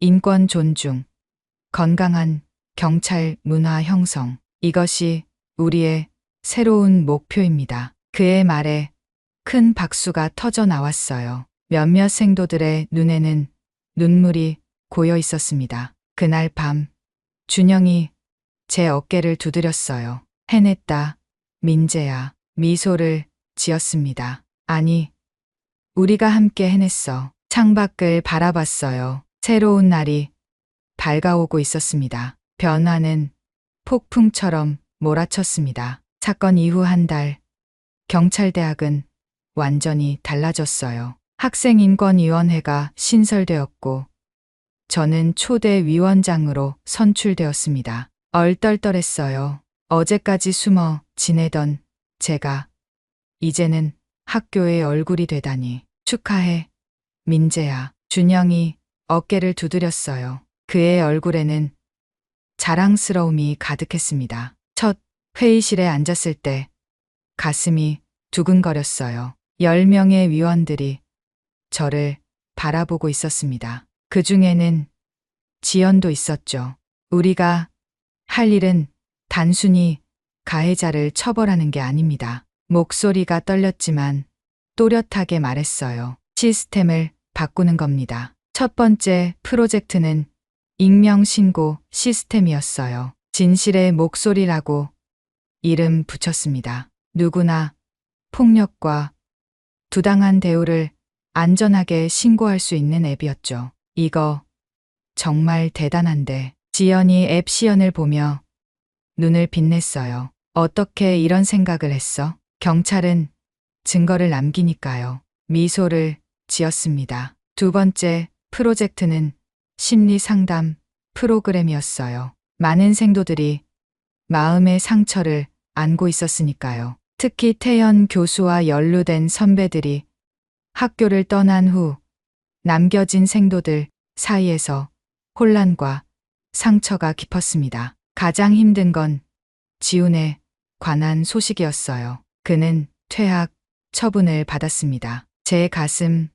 인권 존중, 건강한 경찰 문화 형성. 이것이 우리의 새로운 목표입니다. 그의 말에 큰 박수가 터져 나왔어요. 몇몇 생도들의 눈에는 눈물이 고여 있었습니다. 그날 밤 준영이 제 어깨를 두드렸어요. 해냈다, 민재야. 미소를 지었습니다. 아니, 우리가 함께 해냈어. 창밖을 바라봤어요. 새로운 날이 밝아오고 있었습니다. 변화는 폭풍처럼 몰아쳤습니다. 사건 이후 한 달, 경찰대학은 완전히 달라졌어요. 학생인권위원회가 신설되었고, 저는 초대 위원장으로 선출되었습니다. 얼떨떨했어요. 어제까지 숨어 지내던 제가 이제는 학교의 얼굴이 되다니. 축하해, 민재야. 준영이 어깨를 두드렸어요. 그의 얼굴에는 자랑스러움이 가득했습니다. 첫 회의실에 앉았을 때 가슴이 두근거렸어요. 10명의 위원들이 저를 바라보고 있었습니다. 그 중에는 지연도 있었죠. 우리가 할 일은 단순히 가해자를 처벌하는 게 아닙니다. 목소리가 떨렸지만 또렷하게 말했어요. 시스템을 바꾸는 겁니다. 첫 번째 프로젝트는 익명신고 시스템이었어요. 진실의 목소리라고 이름 붙였습니다. 누구나 폭력과 부당한 대우를 안전하게 신고할 수 있는 앱이었죠. 이거 정말 대단한데. 지연이 앱 시연을 보며 눈을 빛냈어요. 어떻게 이런 생각을 했어? 경찰은 증거를 남기니까요. 미소를 지었습니다. 두 번째 프로젝트는 심리 상담 프로그램이었어요. 많은 생도들이 마음의 상처를 안고 있었으니까요. 특히 태연 교수와 연루된 선배들이 학교를 떠난 후 남겨진 생도들 사이에서 혼란과 상처가 깊었습니다. 가장 힘든 건 지훈에 관한 소식이었어요. 그는 퇴학 처분을 받았습니다. 제 가슴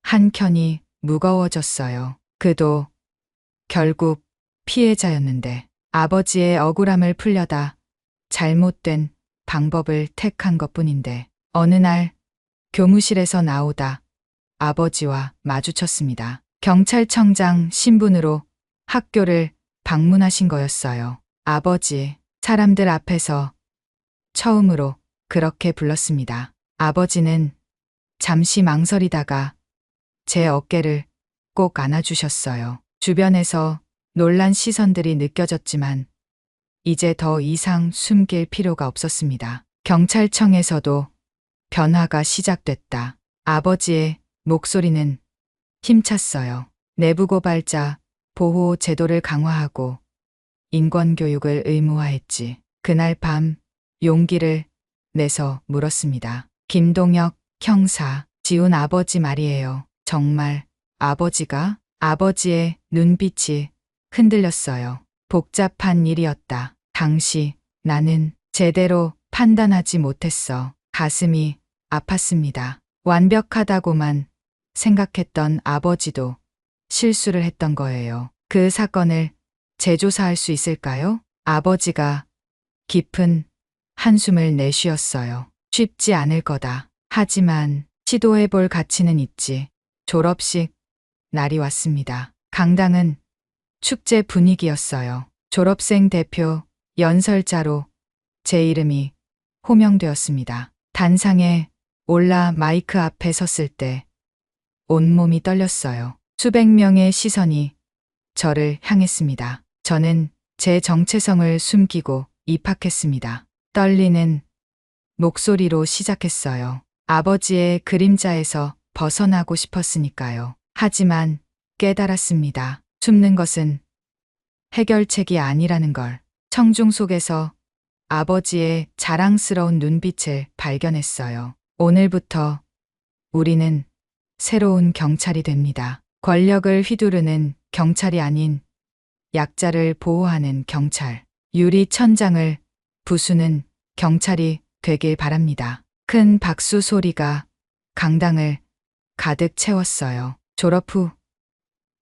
한켠이 무거워졌어요. 그도 결국 피해자였는데 아버지의 억울함을 풀려다 잘못된 방법을 택한 것뿐인데 어느 날 교무실에서 나오다 아버지와 마주쳤습니다. 경찰청장 신분으로 학교를 방문하신 거였어요. 아버지, 사람들 앞에서 처음으로 그렇게 불렀습니다. 아버지는 잠시 망설이다가 제 어깨를 꼭 안아주셨어요. 주변에서 놀란 시선들이 느껴졌지만 이제 더 이상 숨길 필요가 없었습니다. 경찰청에서도 변화가 시작됐다. 아버지의 목소리는 힘찼어요. 내부 고발자 보호 제도를 강화하고 인권교육을 의무화했지. 그날 밤 용기를 내서 물었습니다. 김동혁 형사, 지훈 아버지 말이에요. 정말 아버지가? 아버지의 눈빛이 흔들렸어요. 복잡한 일이었다. 당시 나는 제대로 판단하지 못했어. 가슴이 아팠습니다. 완벽하다고만 생각했던 아버지도 실수를 했던 거예요. 그 사건을 재조사할 수 있을까요? 아버지가 깊은 한숨을 내쉬었어요. 쉽지 않을 거다. 하지만 시도해볼 가치는 있지. 졸업식 날이 왔습니다. 강당은 축제 분위기였어요. 졸업생 대표 연설자로 제 이름이 호명되었습니다. 단상에 올라 마이크 앞에 섰을 때 온몸이 떨렸어요. 수백 명의 시선이 저를 향했습니다. 저는 제 정체성을 숨기고 입학했습니다. 떨리는 목소리로 시작했어요. 아버지의 그림자에서 벗어나고 싶었으니까요. 하지만 깨달았습니다. 숨는 것은 해결책이 아니라는 걸. 청중 속에서 아버지의 자랑스러운 눈빛을 발견했어요. 오늘부터 우리는 새로운 경찰이 됩니다. 권력을 휘두르는 경찰이 아닌 약자를 보호하는 경찰. 유리 천장을 부수는 경찰이 되길 바랍니다. 큰 박수 소리가 강당을 가득 채웠어요. 졸업 후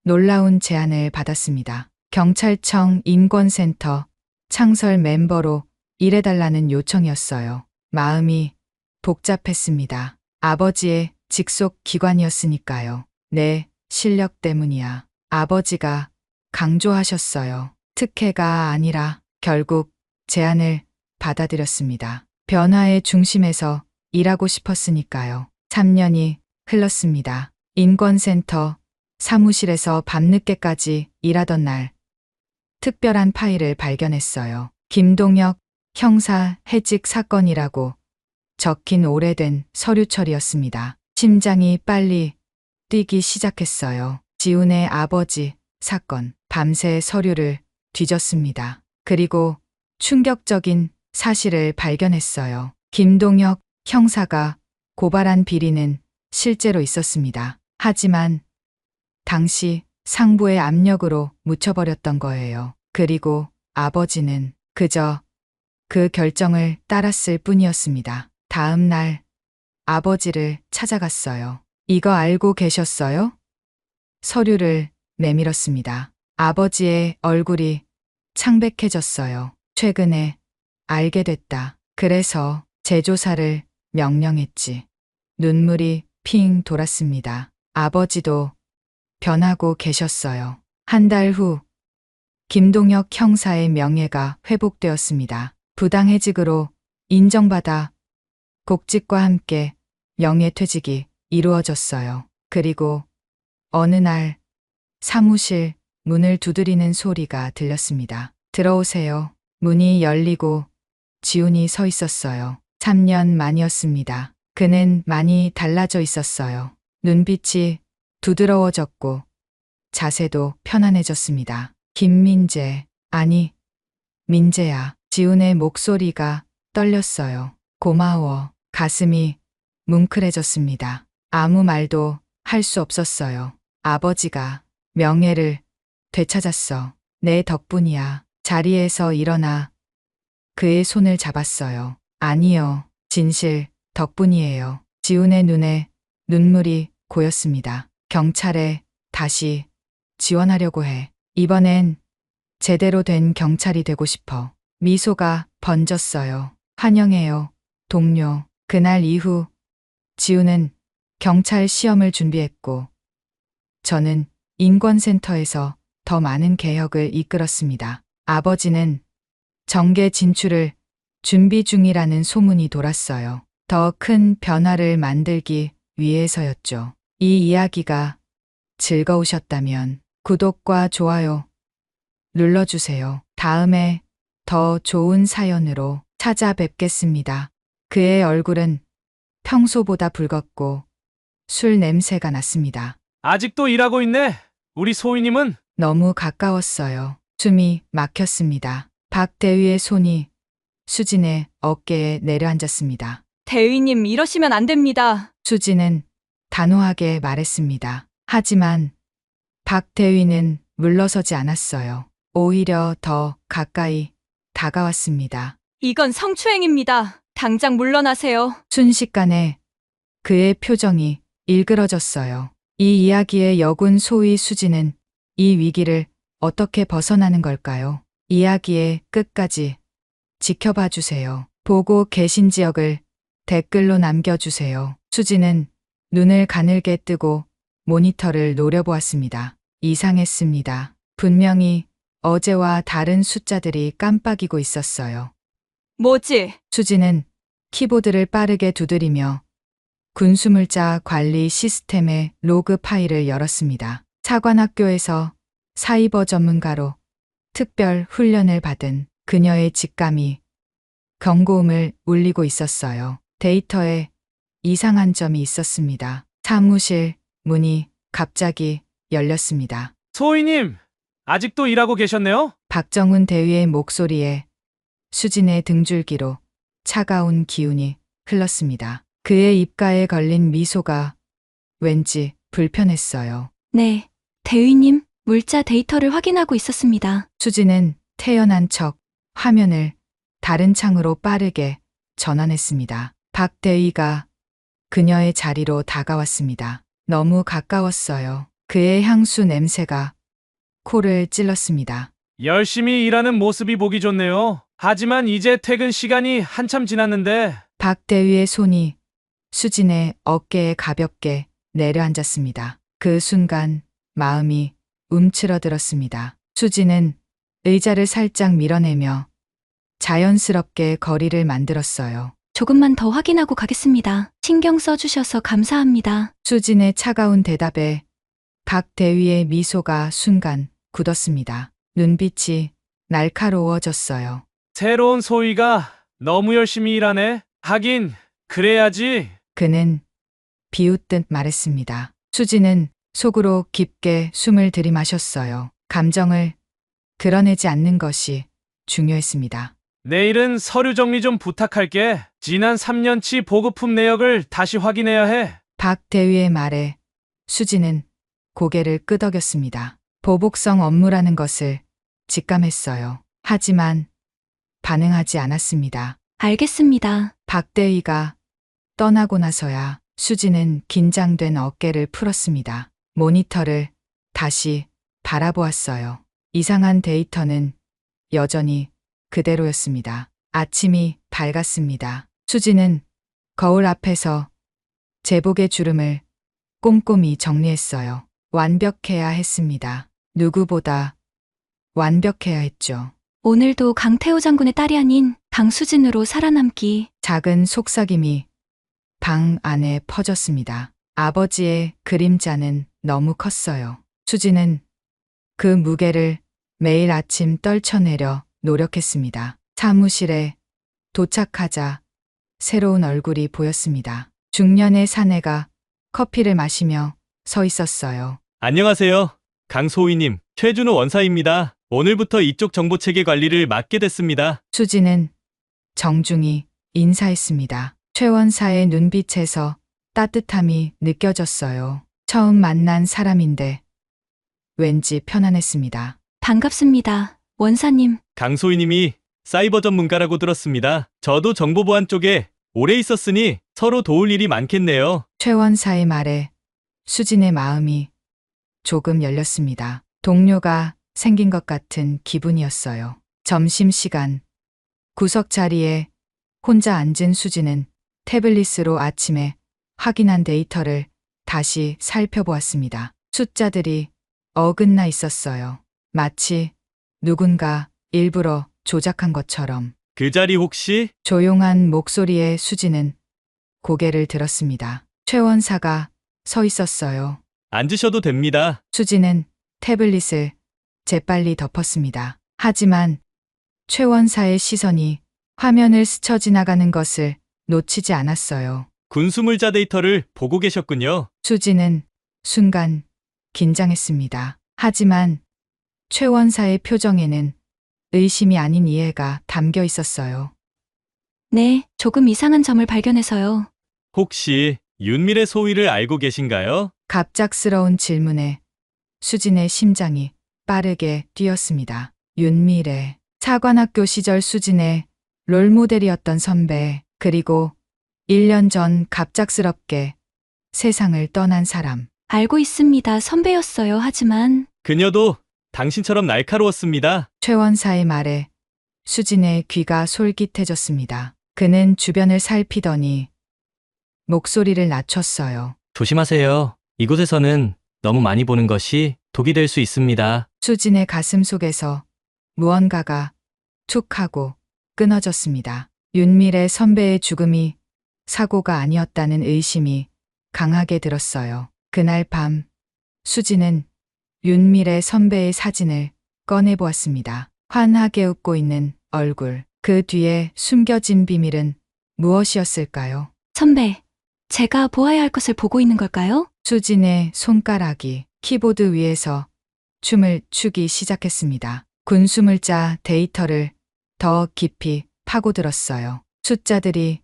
놀라운 제안을 받았습니다. 경찰청 인권센터 창설 멤버로 일해달라는 요청이었어요. 마음이 복잡했습니다. 아버지의 직속 기관이었으니까요. 내 실력 때문이야. 아버지가 강조하셨어요. 특혜가 아니라 결국 제안을 받아들였습니다. 변화의 중심에서 일하고 싶었으니까요. 3년이 흘렀습니다. 인권센터 사무실에서 밤늦게까지 일하던 날 특별한 파일을 발견했어요. 김동혁 형사 해직 사건이라고 적힌 오래된 서류철이었습니다. 심장이 빨리 뛰기 시작했어요. 지훈의 아버지 사건. 밤새 서류를 뒤졌습니다. 그리고 충격적인 사실을 발견했어요. 김동혁 형사가 고발한 비리는 실제로 있었습니다. 하지만 당시 상부의 압력으로 묻혀버렸던 거예요. 그리고 아버지는 그저 그 결정을 따랐을 뿐이었습니다. 다음 날 아버지를 찾아갔어요. 이거 알고 계셨어요? 서류를 내밀었습니다. 아버지의 얼굴이 창백해졌어요. 최근에 알게 됐다. 그래서 재조사를 명령했지. 눈물이 핑 돌았습니다. 아버지도 변하고 계셨어요. 한 달 후 김동혁 형사의 명예가 회복되었습니다. 부당해직으로 인정받아 곡직과 함께 명예퇴직이 이루어졌어요. 그리고 어느 날 사무실 문을 두드리는 소리가 들렸습니다. 들어오세요. 문이 열리고 지훈이 서 있었어요. 3년 만이었습니다. 그는 많이 달라져 있었어요. 눈빛이 부드러워졌고 자세도 편안해졌습니다. 김민재, 아니, 민재야. 지훈의 목소리가 떨렸어요. 고마워. 가슴이 뭉클해졌습니다. 아무 말도 할 수 없었어요. 아버지가 명예를 되찾았어. 내 덕분이야. 자리에서 일어나 그의 손을 잡았어요. 아니요. 진실 덕분이에요. 지훈의 눈에 눈물이 고였습니다. 경찰에 다시 지원하려고 해. 이번엔 제대로 된 경찰이 되고 싶어. 미소가 번졌어요. 환영해요, 동료. 그날 이후 지훈은 경찰 시험을 준비했고 저는 인권센터에서 더 많은 개혁을 이끌었습니다. 아버지는 정계 진출을 준비 중이라는 소문이 돌았어요. 더 큰 변화를 만들기 위해서였죠. 이 이야기가 즐거우셨다면 구독과 좋아요 눌러주세요. 다음에 더 좋은 사연으로 찾아뵙겠습니다. 그의 얼굴은 평소보다 붉었고 술 냄새가 났습니다. 아직도 일하고 있네. 우리 소희님은 너무 가까웠어요. 숨이 막혔습니다. 박 대위의 손이 수진의 어깨에 내려앉았습니다. 대위님 이러시면 안 됩니다. 수진은 단호하게 말했습니다. 하지만 박 대위는 물러서지 않았어요. 오히려 더 가까이 다가왔습니다. 이건 성추행입니다. 당장 물러나세요. 순식간에 그의 표정이 일그러졌어요. 이 이야기의 여군 소위 수진은 이 위기를 어떻게 벗어나는 걸까요? 이야기의 끝까지 지켜봐 주세요. 보고 계신 지역을 댓글로 남겨주세요. 수진은 눈을 가늘게 뜨고 모니터를 노려보았습니다. 이상했습니다. 분명히 어제와 다른 숫자들이 깜빡이고 있었어요. 뭐지? 수진은 키보드를 빠르게 두드리며 군수물자 관리 시스템의 로그 파일을 열었습니다. 사관학교에서 사이버 전문가로 특별 훈련을 받은 그녀의 직감이 경고음을 울리고 있었어요. 데이터에 이상한 점이 있었습니다. 사무실 문이 갑자기 열렸습니다. 소희님 아직도 일하고 계셨네요. 박정훈 대위의 목소리에 수진의 등줄기로 차가운 기운이 흘렀습니다. 그의 입가에 걸린 미소가 왠지 불편했어요. 네, 대위님, 물자 데이터를 확인하고 있었습니다. 수지는 태연한 척 화면을 다른 창으로 빠르게 전환했습니다. 박 대위가 그녀의 자리로 다가왔습니다. 너무 가까웠어요. 그의 향수 냄새가 코를 찔렀습니다. 열심히 일하는 모습이 보기 좋네요. 하지만 이제 퇴근 시간이 한참 지났는데 박 대위의 손이 수진의 어깨에 가볍게 내려앉았습니다. 그 순간 마음이 움츠러들었습니다. 수진은 의자를 살짝 밀어내며 자연스럽게 거리를 만들었어요. 조금만 더 확인하고 가겠습니다. 신경 써주셔서 감사합니다. 수진의 차가운 대답에 박 대위의 미소가 순간 굳었습니다. 눈빛이 날카로워졌어요. 새로운 소희가 너무 열심히 일하네. 하긴 그래야지. 그는 비웃듯 말했습니다. 수지는 속으로 깊게 숨을 들이마셨어요. 감정을 드러내지 않는 것이 중요했습니다. 내일은 서류 정리 좀 부탁할게. 지난 3년치 보급품 내역을 다시 확인해야 해. 박 대위의 말에 수지는 고개를 끄덕였습니다. 보복성 업무라는 것을 직감했어요. 하지만 반응하지 않았습니다. 알겠습니다. 박 대위가 떠나고 나서야 수지는 긴장된 어깨를 풀었습니다. 모니터를 다시 바라보았어요. 이상한 데이터는 여전히 그대로였습니다. 아침이 밝았습니다. 수지는 거울 앞에서 제복의 주름을 꼼꼼히 정리했어요. 완벽해야 했습니다. 누구보다 완벽해야 했죠. 오늘도 강태호 장군의 딸이 아닌 강수진으로 살아남기. 작은 속삭임이 방 안에 퍼졌습니다. 아버지의 그림자는 너무 컸어요. 수지는 그 무게를 매일 아침 떨쳐내려 노력했습니다. 사무실에 도착하자 새로운 얼굴이 보였습니다. 중년의 사내가 커피를 마시며 서 있었어요. 안녕하세요. 강소희님, 최준호 원사입니다. 오늘부터 이쪽 정보체계 관리를 맡게 됐습니다. 수지는 정중히 인사했습니다. 최 원사의 눈빛에서 따뜻함이 느껴졌어요. 처음 만난 사람인데 왠지 편안했습니다. 반갑습니다. 원사님. 강소희님이 사이버 전문가라고 들었습니다. 저도 정보보안 쪽에 오래 있었으니 서로 도울 일이 많겠네요. 최 원사의 말에 수진의 마음이 조금 열렸습니다. 동료가 생긴 것 같은 기분이었어요. 점심시간 구석 자리에 혼자 앉은 수진은 태블릿으로 아침에 확인한 데이터를 다시 살펴보았습니다. 숫자들이 어긋나 있었어요. 마치 누군가 일부러 조작한 것처럼. 그 자리 혹시? 조용한 목소리의 수지는 고개를 들었습니다. 최 원사가 서 있었어요. 앉으셔도 됩니다. 수지는 태블릿을 재빨리 덮었습니다. 하지만 최 원사의 시선이 화면을 스쳐 지나가는 것을 놓치지 않았어요. 군수물자 데이터를 보고 계셨군요. 수지는 순간 긴장했습니다. 하지만 최 원사의 표정에는 의심이 아닌 이해가 담겨 있었어요. 네, 조금 이상한 점을 발견해서요. 혹시 윤미래 소희를 알고 계신가요? 갑작스러운 질문에 수진의 심장이 빠르게 뛰었습니다. 윤미래, 사관학교 시절 수진의 롤모델이었던 선배, 그리고 1년 전 갑작스럽게 세상을 떠난 사람. 알고 있습니다. 선배였어요. 하지만 그녀도 당신처럼 날카로웠습니다. 최 원사의 말에 수진의 귀가 솔깃해졌습니다. 그는 주변을 살피더니 목소리를 낮췄어요. 조심하세요. 이곳에서는 너무 많이 보는 것이 독이 될 수 있습니다. 수진의 가슴 속에서 무언가가 툭 하고 끊어졌습니다. 윤미래 선배의 죽음이 사고가 아니었다는 의심이 강하게 들었어요. 그날 밤 수진은 윤미래 선배의 사진을 꺼내보았습니다. 환하게 웃고 있는 얼굴. 그 뒤에 숨겨진 비밀은 무엇이었을까요? 선배, 제가 보아야 할 것을 보고 있는 걸까요? 수진의 손가락이 키보드 위에서 춤을 추기 시작했습니다. 군수물자 데이터를 더 깊이 파고들었어요. 숫자들이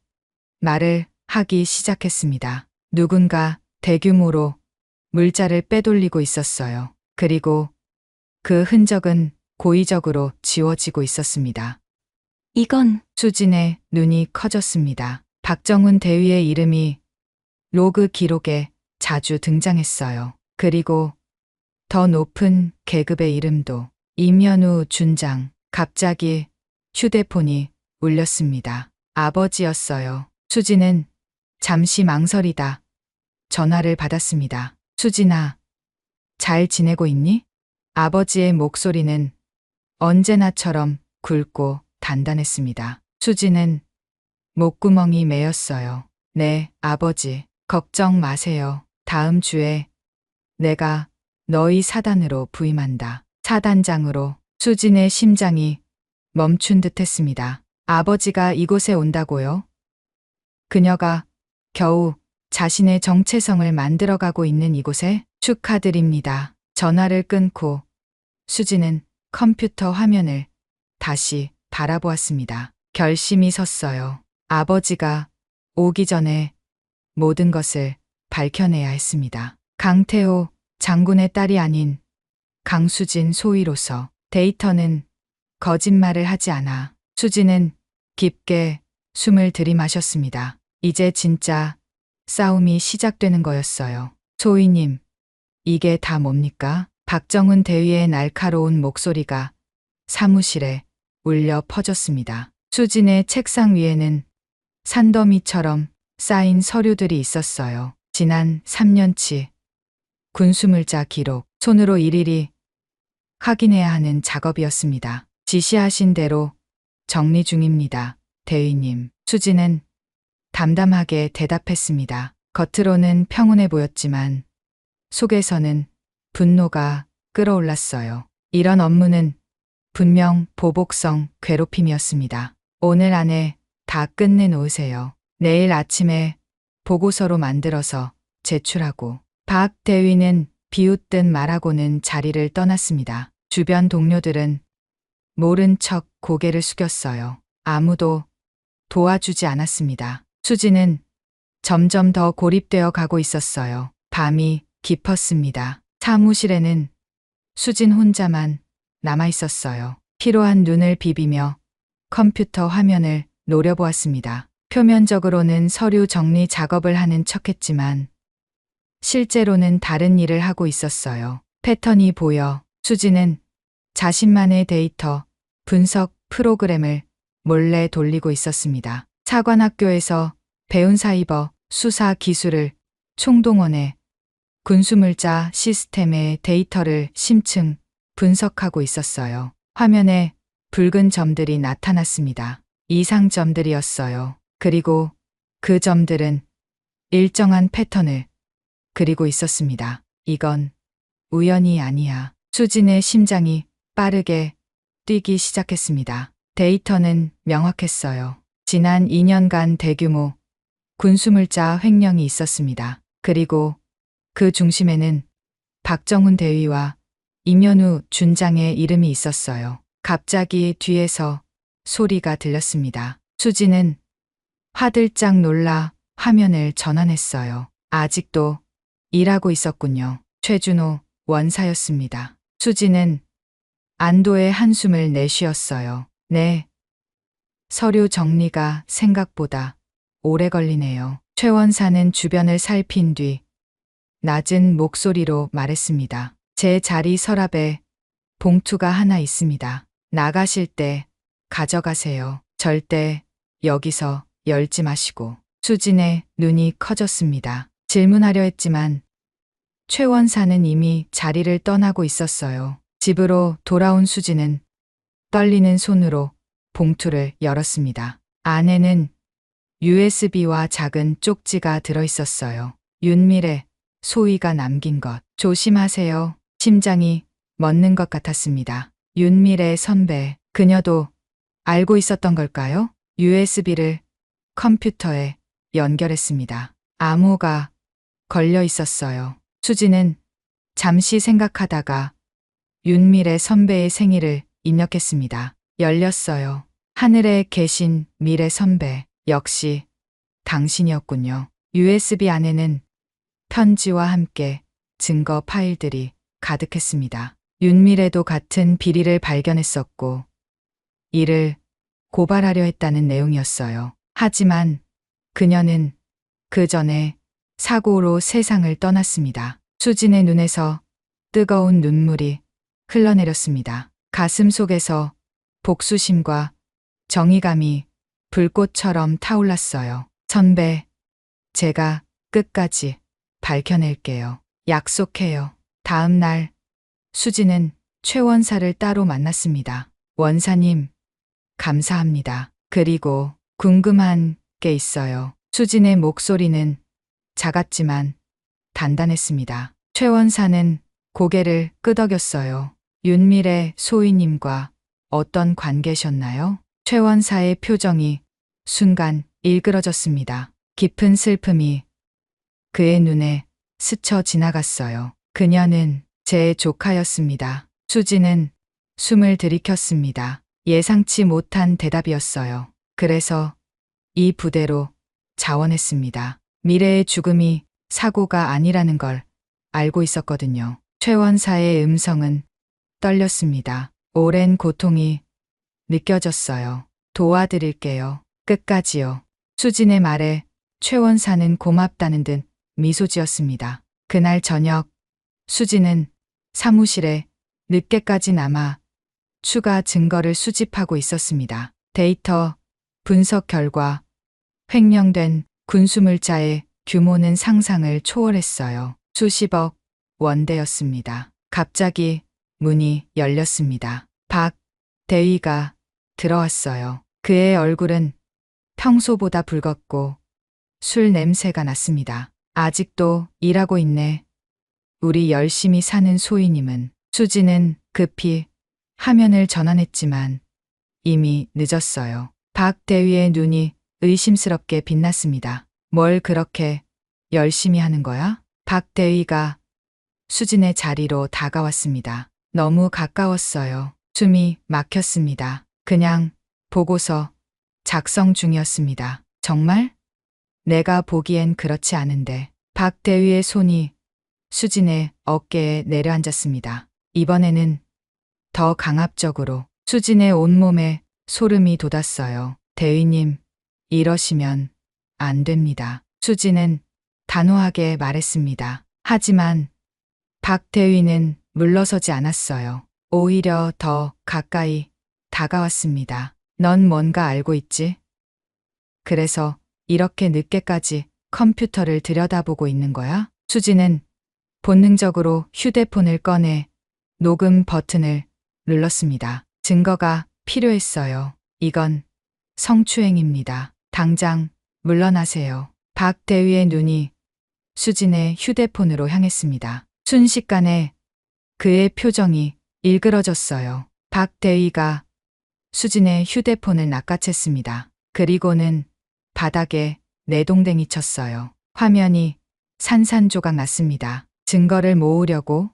말을 하기 시작했습니다. 누군가 대규모로 물자를 빼돌리고 있었어요. 그리고 그 흔적은 고의적으로 지워지고 있었습니다. 이건 수진의 눈이 커졌습니다. 박정훈 대위의 이름이 로그 기록에 자주 등장했어요. 그리고 더 높은 계급의 이름도 임현우 준장. 갑자기 휴대폰이 울렸습니다. 아버지였어요. 수진은 잠시 망설이다 전화를 받았습니다. 수진아, 잘 지내고 있니? 아버지의 목소리는 언제나처럼 굵고 단단했습니다. 수진은 목구멍이 메였어요. 네, 아버지. 걱정 마세요. 다음 주에 내가 너희 사단으로 부임한다. 사단장으로. 수진의 심장이 멈춘 듯 했습니다. 아버지가 이곳에 온다고요? 그녀가 겨우 자신의 정체성을 만들어가고 있는 이곳에 축하드립니다. 전화를 끊고 수진은 컴퓨터 화면을 다시 바라보았습니다. 결심이 섰어요. 아버지가 오기 전에 모든 것을 밝혀내야 했습니다. 강태호 장군의 딸이 아닌 강수진 소위로서 데이터는 거짓말을 하지 않아. 수진은 깊게 숨을 들이마셨습니다. 이제 진짜 싸움이 시작되는 거였어요. 소위님, 이게 다 뭡니까? 박정훈 대위의 날카로운 목소리가 사무실에 울려 퍼졌습니다. 수진의 책상 위에는 산더미처럼 쌓인 서류들이 있었어요. 지난 3년치 군수물자 기록, 손으로 일일이 확인해야 하는 작업이었습니다. 지시하신 대로 정리 중입니다. 대위님. 수진은 담담하게 대답했습니다. 겉으로는 평온해 보였지만 속에서는 분노가 끓어올랐어요. 이런 업무는 분명 보복성 괴롭힘이었습니다. 오늘 안에 다 끝내놓으세요. 내일 아침에 보고서로 만들어서 제출하고. 박 대위는 비웃듯 말하고는 자리를 떠났습니다. 주변 동료들은 모른 척 고개를 숙였어요. 아무도 도와주지 않았습니다. 수진은 점점 더 고립되어 가고 있었어요. 밤이 깊었습니다. 사무실에는 수진 혼자만 남아 있었어요. 피로한 눈을 비비며 컴퓨터 화면을 노려보았습니다. 표면적으로는 서류 정리 작업을 하는 척했지만 실제로는 다른 일을 하고 있었어요. 패턴이 보여 수진은 자신만의 데이터 분석 프로그램을 몰래 돌리고 있었습니다. 사관학교에서 배운 사이버 수사 기술을 총동원해 군수물자 시스템의 데이터를 심층 분석하고 있었어요. 화면에 붉은 점들이 나타났습니다. 이상점들이었어요. 그리고 그 점들은 일정한 패턴을 그리고 있었습니다. 이건 우연이 아니야. 수진의 심장이 빠르게 뛰기 시작했습니다. 데이터는 명확했어요. 지난 2년간 대규모 군수물자 횡령이 있었습니다. 그리고 그 중심에는 박정훈 대위와 임현우 준장의 이름이 있었어요. 갑자기 뒤에서 소리가 들렸습니다. 수진은 화들짝 놀라 화면을 전환했어요. 아직도 일하고 있었군요. 최준호 원사였습니다. 수진은 안도의 한숨을 내쉬었어요. 네. 서류 정리가 생각보다 오래 걸리네요. 최 원사는 주변을 살핀 뒤 낮은 목소리로 말했습니다. 제 자리 서랍에 봉투가 하나 있습니다. 나가실 때 가져가세요. 절대 여기서 열지 마시고. 수진의 눈이 커졌습니다. 질문하려 했지만 최 원사는 이미 자리를 떠나고 있었어요. 집으로 돌아온 수진은 떨리는 손으로 봉투를 열었습니다. 안에는 USB와 작은 쪽지가 들어있었어요. 윤미래 소희가 남긴 것. 조심하세요. 심장이 멎는 것 같았습니다. 윤미래 선배, 그녀도 알고 있었던 걸까요? USB를 컴퓨터에 연결했습니다. 암호가 걸려 있었어요. 수진은 잠시 생각하다가 윤미래 선배의 생일을 입력했습니다. 열렸어요. 하늘에 계신 미래 선배, 역시 당신이었군요. USB 안에는 편지와 함께 증거 파일들이 가득했습니다. 윤미래도 같은 비리를 발견했었고 이를 고발하려 했다는 내용이었어요. 하지만 그녀는 그 전에 사고로 세상을 떠났습니다. 수진의 눈에서 뜨거운 눈물이 흘러내렸습니다. 가슴 속에서 복수심과 정의감이 불꽃처럼 타올랐어요. 선배, 제가 끝까지 밝혀낼게요. 약속해요. 다음 날 수진은 최 원사를 따로 만났습니다. 원사님, 감사합니다. 그리고 궁금한 게 있어요. 수진의 목소리는 작았지만 단단했습니다. 최 원사는 고개를 끄덕였어요. 윤미래 소위님과 어떤 관계셨나요? 최 원사의 표정이 순간 일그러졌습니다. 깊은 슬픔이 그의 눈에 스쳐 지나갔어요. 그녀는 제 조카였습니다. 수진은 숨을 들이켰습니다. 예상치 못한 대답이었어요. 그래서 이 부대로 자원했습니다. 미래의 죽음이 사고가 아니라는 걸 알고 있었거든요. 최 원사의 음성은 떨렸습니다. 오랜 고통이 느껴졌어요. 도와드릴게요. 끝까지요. 수진의 말에 최 원사는 고맙다는 듯 미소 지었습니다. 그날 저녁 수진은 사무실에 늦게까지 남아 추가 증거를 수집하고 있었습니다. 데이터 분석 결과 횡령된 군수물자의 규모는 상상을 초월했어요. 수십억 원대였습니다. 갑자기 문이 열렸습니다. 박 대위가 들어왔어요. 그의 얼굴은 평소보다 붉었고 술 냄새가 났습니다. 아직도 일하고 있네. 우리 열심히 사는 소희님은. 수진은 급히 화면을 전환했지만 이미 늦었어요. 박 대위의 눈이 의심스럽게 빛났습니다. 뭘 그렇게 열심히 하는 거야? 박 대위가 수진의 자리로 다가왔습니다. 너무 가까웠어요. 숨이 막혔습니다. 그냥 보고서 작성 중이었습니다. 정말? 내가 보기엔 그렇지 않은데. 박 대위의 손이 수진의 어깨에 내려앉았습니다. 이번에는 더 강압적으로. 수진의 온몸에 소름이 돋았어요. 대위님, 이러시면 안 됩니다. 수진은 단호하게 말했습니다. 하지만 박 대위는 물러서지 않았어요. 오히려 더 가까이 다가왔습니다. 넌 뭔가 알고 있지? 그래서 이렇게 늦게까지 컴퓨터를 들여다보고 있는 거야? 수진은 본능적으로 휴대폰을 꺼내 녹음 버튼을 눌렀습니다. 증거가 필요했어요. 이건 성추행입니다. 당장 물러나세요. 박 대위의 눈이 수진의 휴대폰으로 향했습니다. 순식간에 그의 표정이 일그러졌어요. 박 대위가 수진의 휴대폰을 낚아챘습니다. 그리고는 바닥에 내동댕이 쳤어요. 화면이 산산조각 났습니다. 증거를 모으려고?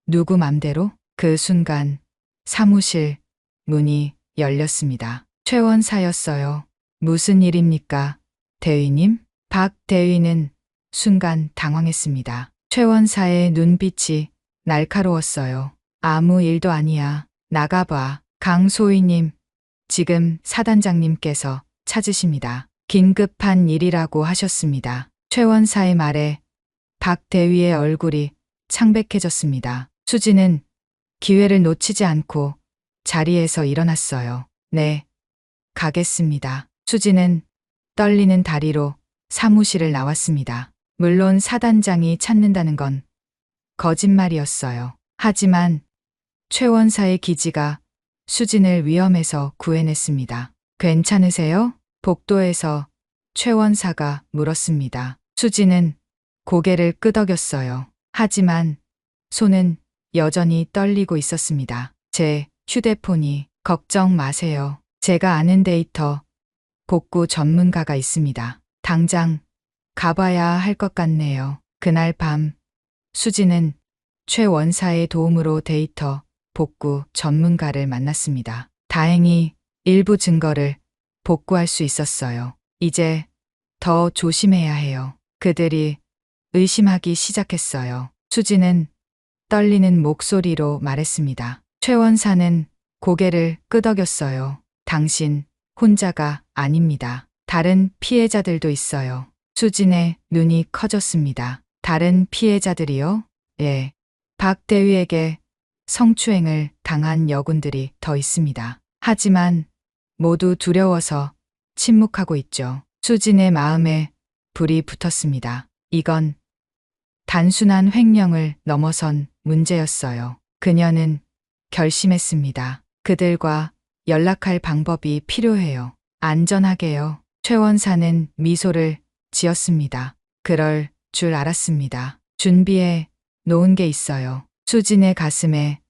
누구 맘대로? 그 순간 사무실 문이 열렸습니다. 최 원사였어요. 무슨 일입니까? 대위님? 박 대위는 순간 당황했습니다. 최 원사의 눈빛이 날카로웠어요. 아무 일도 아니야. 나가봐. 강소희님, 지금 사단장님께서 찾으십니다. 긴급한 일이라고 하셨습니다. 최 원사의 말에 박 대위의 얼굴이 창백해졌습니다. 수진은 기회를 놓치지 않고 자리에서 일어났어요. 네, 가겠습니다. 수진은 떨리는 다리로 사무실을 나왔습니다. 물론 사단장이 찾는다는 건 거짓말이었어요. 하지만 최 원사의 기지가 수진을 위험에서 구해냈습니다. 괜찮으세요? 복도에서 최 원사가 물었습니다. 수진은 고개를 끄덕였어요. 하지만 손은 여전히 떨리고 있었습니다. 제 휴대폰이. 걱정 마세요. 제가 아는 데이터 복구 전문가가 있습니다. 당장 가봐야 할 것 같네요. 그날 밤 수진은 최 원사의 도움으로 데이터 복구 전문가를 만났습니다. 다행히 일부 증거를 복구할 수 있었어요. 이제 더 조심해야 해요. 그들이 의심하기 시작했어요. 수지는 떨리는 목소리로 말했습니다. 최 원사는 고개를 끄덕였어요. 당신 혼자가 아닙니다. 다른 피해자들도 있어요. 수진의 눈이 커졌습니다. 다른 피해자들이요? 예. 박 대위에게 성추행을 당한 여군들이 더 있습니다. 하지만 모두 두려워서 침묵하고 있죠. 수진의 마음에 불이 붙었습니다. 이건 단순한 횡령을 넘어선 문제였어요. 그녀는 결심했습니다. 그들과 연락할 방법이 필요해요. 안전하게요. 최 원사는 미소를 지었습니다. 그럴 줄 알았습니다. 준비해 놓은 게 있어요. 수진의 가슴에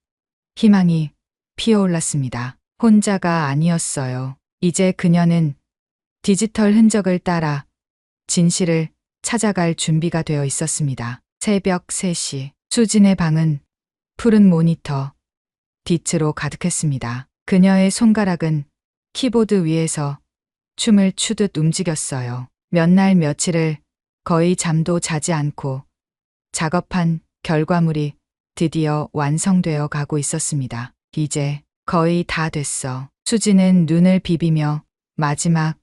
희망이 피어올랐습니다. 혼자가 아니었어요. 이제 그녀는 디지털 흔적을 따라 진실을 찾아갈 준비가 되어 있었습니다. 새벽 3시 수진의 방은 푸른 모니터 빛으로 가득했습니다. 그녀의 손가락은 키보드 위에서 춤을 추듯 움직였어요. 몇 날 며칠을 거의 잠도 자지 않고 작업한 결과물이 드디어 완성되어 가고 있었습니다. 이제 거의 다 됐어. 수진은 눈을 비비며 마지막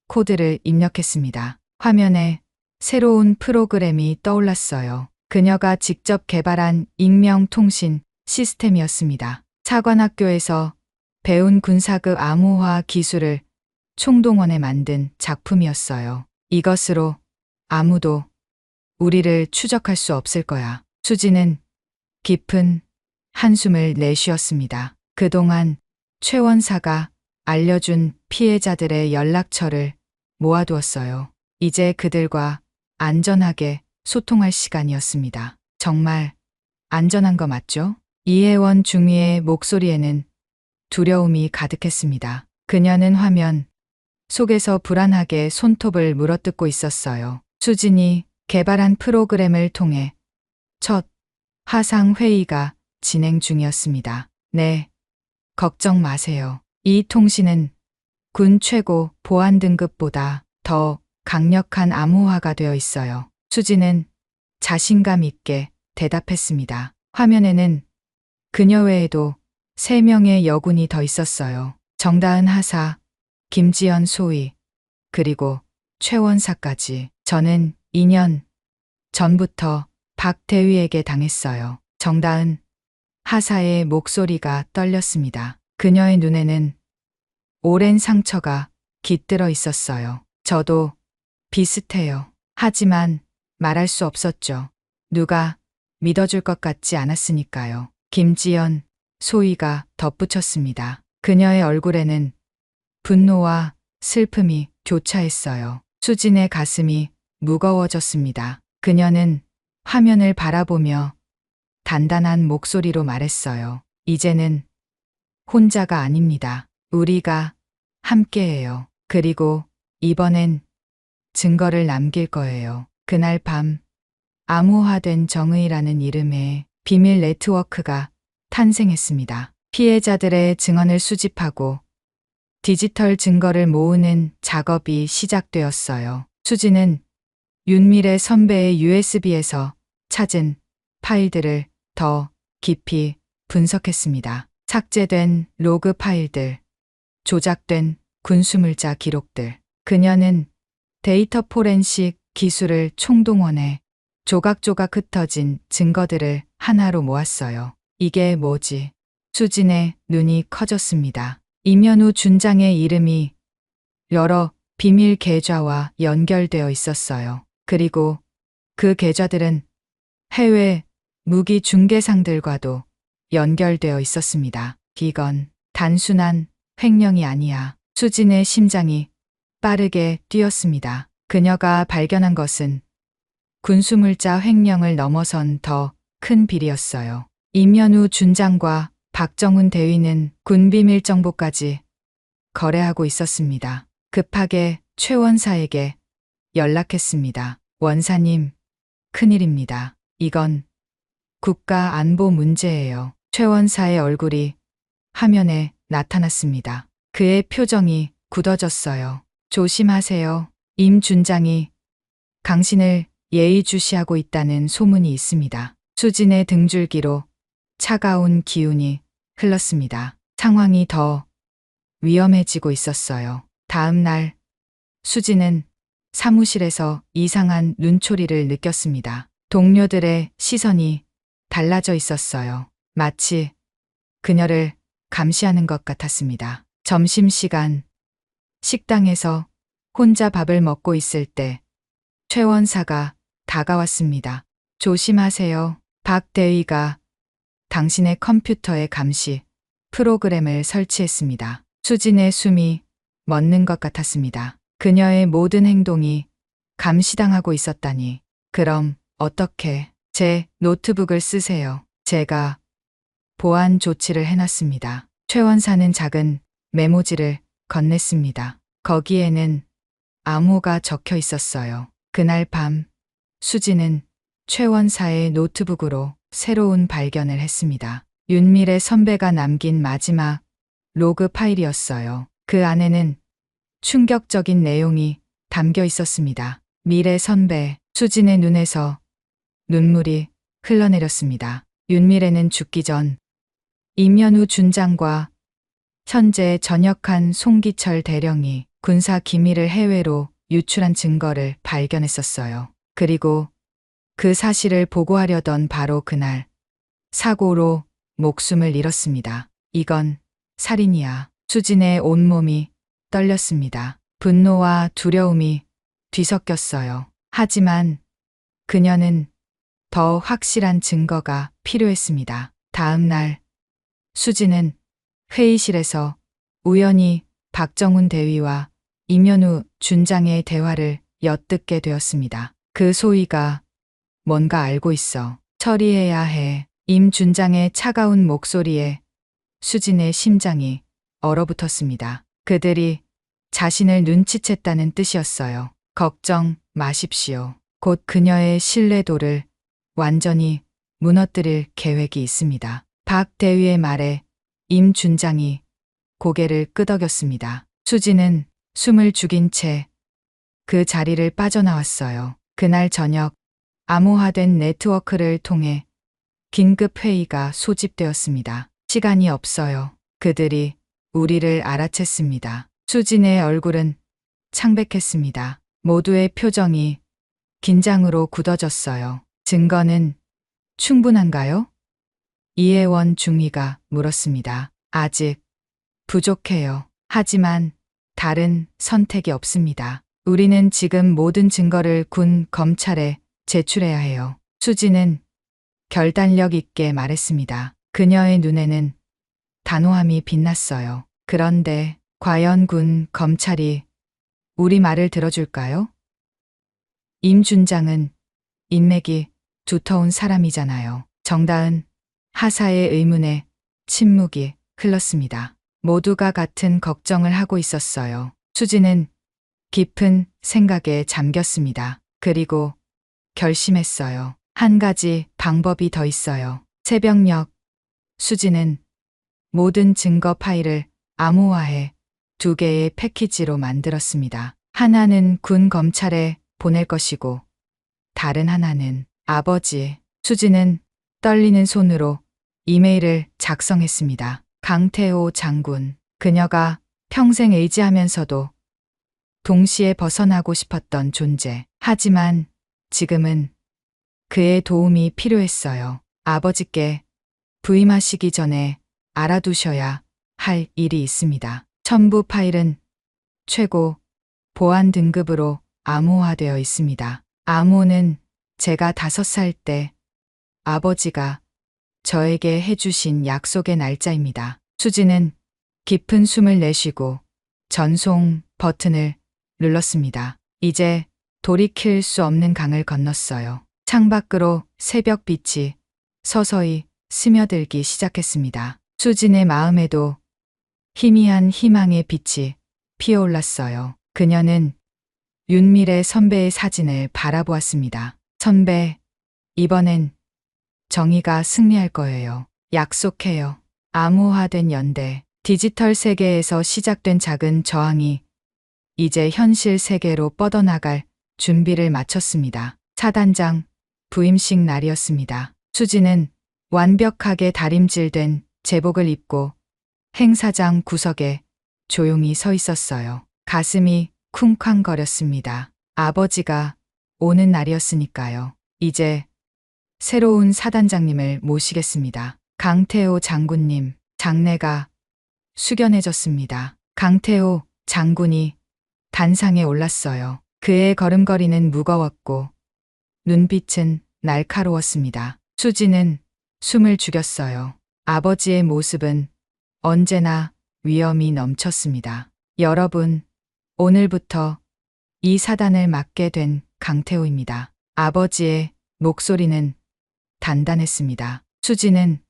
코드를 입력했습니다. 화면에 새로운 프로그램이 떠올랐어요. 그녀가 직접 개발한 익명통신 시스템이었습니다. 사관학교에서 배운 군사급 암호화 기술을 총동원해 만든 작품이었어요. 이것으로 아무도 우리를 추적할 수 없을 거야. 수지는 깊은 한숨을 내쉬었습니다. 그동안 최 원사가 알려준 피해자들의 연락처를 모아두었어요. 이제 그들과 안전하게 소통할 시간이었습니다. 정말 안전한 거 맞죠? 이혜원 중위의 목소리에는 두려움이 가득했습니다. 그녀는 화면 속에서 불안하게 손톱을 물어뜯고 있었어요. 수진이 개발한 프로그램을 통해 첫 화상 회의가 진행 중이었습니다. 네, 걱정 마세요. 이 통신은 군 최고 보안 등급보다 더 강력한 암호화가 되어 있어요. 수진은 자신감 있게 대답했습니다. 화면에는 그녀 외에도 3명의 여군이 더 있었어요. 정다은 하사, 김지연 소위, 그리고 최 원사까지. 저는 2년 전부터 박 대위에게 당했어요. 정다은 하사의 목소리가 떨렸습니다. 그녀의 눈에는 오랜 상처가 깃들어 있었어요. 저도 비슷해요. 하지만 말할 수 없었죠. 누가 믿어줄 것 같지 않았으니까요. 김지연 소희가 덧붙였습니다. 그녀의 얼굴에는 분노와 슬픔이 교차했어요. 수진의 가슴이 무거워졌습니다. 그녀는 화면을 바라보며 단단한 목소리로 말했어요. 이제는 혼자가 아닙니다. 우리가 함께해요. 그리고 이번엔 증거를 남길 거예요. 그날 밤 암호화된 정의라는 이름의 비밀 네트워크가 탄생했습니다. 피해자들의 증언을 수집하고 디지털 증거를 모으는 작업이 시작되었어요. 수지는 윤미래 선배의 USB에서 찾은 파일들을 더 깊이 분석했습니다. 삭제된 로그 파일들, 조작된 군수물자 기록들. 그녀는 데이터 포렌식 기술을 총동원해 조각조각 흩어진 증거들을 하나로 모았어요. 이게 뭐지? 수진의 눈이 커졌습니다. 임현우 준장의 이름이 여러 비밀 계좌와 연결되어 있었어요. 그리고 그 계좌들은 해외 무기 중개상들과도 연결되어 있었습니다. 이건 단순한 횡령이 아니야. 수진의 심장이 빠르게 뛰었습니다. 그녀가 발견한 것은 군수물자 횡령을 넘어선 더 큰 비리였어요. 임현우 준장과 박정훈 대위는 군비밀 정보까지 거래하고 있었습니다. 급하게 최 원사에게 연락했습니다. 원사님, 큰일입니다. 이건 국가 안보 문제예요. 최 원사의 얼굴이 화면에 나타났습니다. 그의 표정이 굳어졌어요. 조심하세요. 임 준장이 당신을 예의주시하고 있다는 소문이 있습니다. 수진의 등줄기로 차가운 기운이 흘렀습니다. 상황이 더 위험해지고 있었어요. 다음 날 수진은 사무실에서 이상한 눈초리를 느꼈습니다. 동료들의 시선이 달라져 있었어요. 마치 그녀를 감시하는 것 같았습니다. 점심시간 식당에서 혼자 밥을 먹고 있을 때 최 원사가 다가왔습니다. 조심하세요. 박 대위가 당신의 컴퓨터에 감시 프로그램을 설치했습니다. 수진의 숨이 멎는 것 같았습니다. 그녀의 모든 행동이 감시당하고 있었다니. 그럼 어떻게 제 노트북을 쓰세요. 제가 보안 조치를 해놨습니다. 최 원사는 작은 메모지를 건넸습니다. 거기에는 암호가 적혀 있었어요. 그날 밤 수진은 최 원사의 노트북으로 새로운 발견을 했습니다. 윤미래 선배가 남긴 마지막 로그 파일이었어요. 그 안에는 충격적인 내용이 담겨 있었습니다. 미래 선배, 수진의 눈에서 눈물이 흘러내렸습니다. 윤미래는 죽기 전 임연우 준장과 현재 전역한 송기철 대령이 군사 기밀을 해외로 유출한 증거를 발견했었어요. 그리고 그 사실을 보고하려던 바로 그날 사고로 목숨을 잃었습니다. 이건 살인이야. 수진의 온몸이 떨렸습니다. 분노와 두려움이 뒤섞였어요. 하지만 그녀는 더 확실한 증거가 필요했습니다. 다음 날 수진은 회의실에서 우연히 박정훈 대위와 임연우 준장의 대화를 엿듣게 되었습니다. 그 소위가 뭔가 알고 있어. 처리해야 해. 임 준장의 차가운 목소리에 수진의 심장이 얼어붙었습니다. 그들이 자신을 눈치챘다는 뜻이었어요. 걱정 마십시오. 곧 그녀의 신뢰도를 완전히 무너뜨릴 계획이 있습니다. 박 대위의 말에 임 준장이 고개를 끄덕였습니다. 수진은 숨을 죽인 채 그 자리를 빠져나왔어요. 그날 저녁 암호화된 네트워크를 통해 긴급 회의가 소집되었습니다. 시간이 없어요. 그들이 우리를 알아챘습니다. 수진의 얼굴은 창백했습니다. 모두의 표정이 긴장으로 굳어졌어요. 증거는 충분한가요? 이혜원 중위가 물었습니다. 아직 부족해요. 하지만 다른 선택이 없습니다. 우리는 지금 모든 증거를 군 검찰에 제출해야 해요. 수진은 결단력 있게 말했습니다. 그녀의 눈에는 단호함이 빛났어요. 그런데 과연 군 검찰이 우리 말을 들어줄까요? 임 준장은 인맥이 두터운 사람이잖아요. 정다은 하사의 의문에 침묵이 흘렀습니다. 모두가 같은 걱정을 하고 있었어요. 수진은 깊은 생각에 잠겼습니다. 그리고 결심했어요. 한 가지 방법이 더 있어요. 새벽녘 수진은 모든 증거 파일을 암호화해 2개의 패키지로 만들었습니다. 하나는 군 검찰에 보낼 것이고 다른 하나는 아버지. 수진은 떨리는 손으로 이메일을 작성했습니다. 강태호 장군. 그녀가 평생 의지하면서도 동시에 벗어나고 싶었던 존재. 하지만 지금은 그의 도움이 필요했어요. 아버지께 부임하시기 전에 알아두셔야 할 일이 있습니다. 첨부 파일은 최고 보안 등급으로 암호화되어 있습니다. 암호는 제가 5살 때 아버지가 저에게 해주신 약속의 날짜입니다. 수진은 깊은 숨을 내쉬고 전송 버튼을 눌렀습니다. 이제 돌이킬 수 없는 강을 건넜어요. 창밖으로 새벽빛이 서서히 스며들기 시작했습니다. 수진의 마음에도 희미한 희망의 빛이 피어올랐어요. 그녀는 윤미래 선배의 사진을 바라보았습니다. 선배, 이번엔 정의가 승리할 거예요. 약속해요. 암호화된 연대, 디지털 세계에서 시작된 작은 저항이 이제 현실 세계로 뻗어나갈 준비를 마쳤습니다. 사단장 부임식 날이었습니다. 수지는 완벽하게 다림질된 제복을 입고 행사장 구석에 조용히 서 있었어요. 가슴이 쿵쾅거렸습니다. 아버지가 오는 날이었으니까요. 이제 새로운 사단장님을 모시겠습니다. 강태호 장군님, 장내가 숙연해졌습니다. 강태호 장군이 단상에 올랐어요. 그의 걸음걸이는 무거웠고 눈빛은 날카로웠습니다. 수지는 숨을 죽였어요. 아버지의 모습은 언제나 위엄이 넘쳤습니다. 여러분, 오늘부터 이 사단을 맡게 된 강태호입니다. 아버지의 목소리는 단단했습니다. 수지는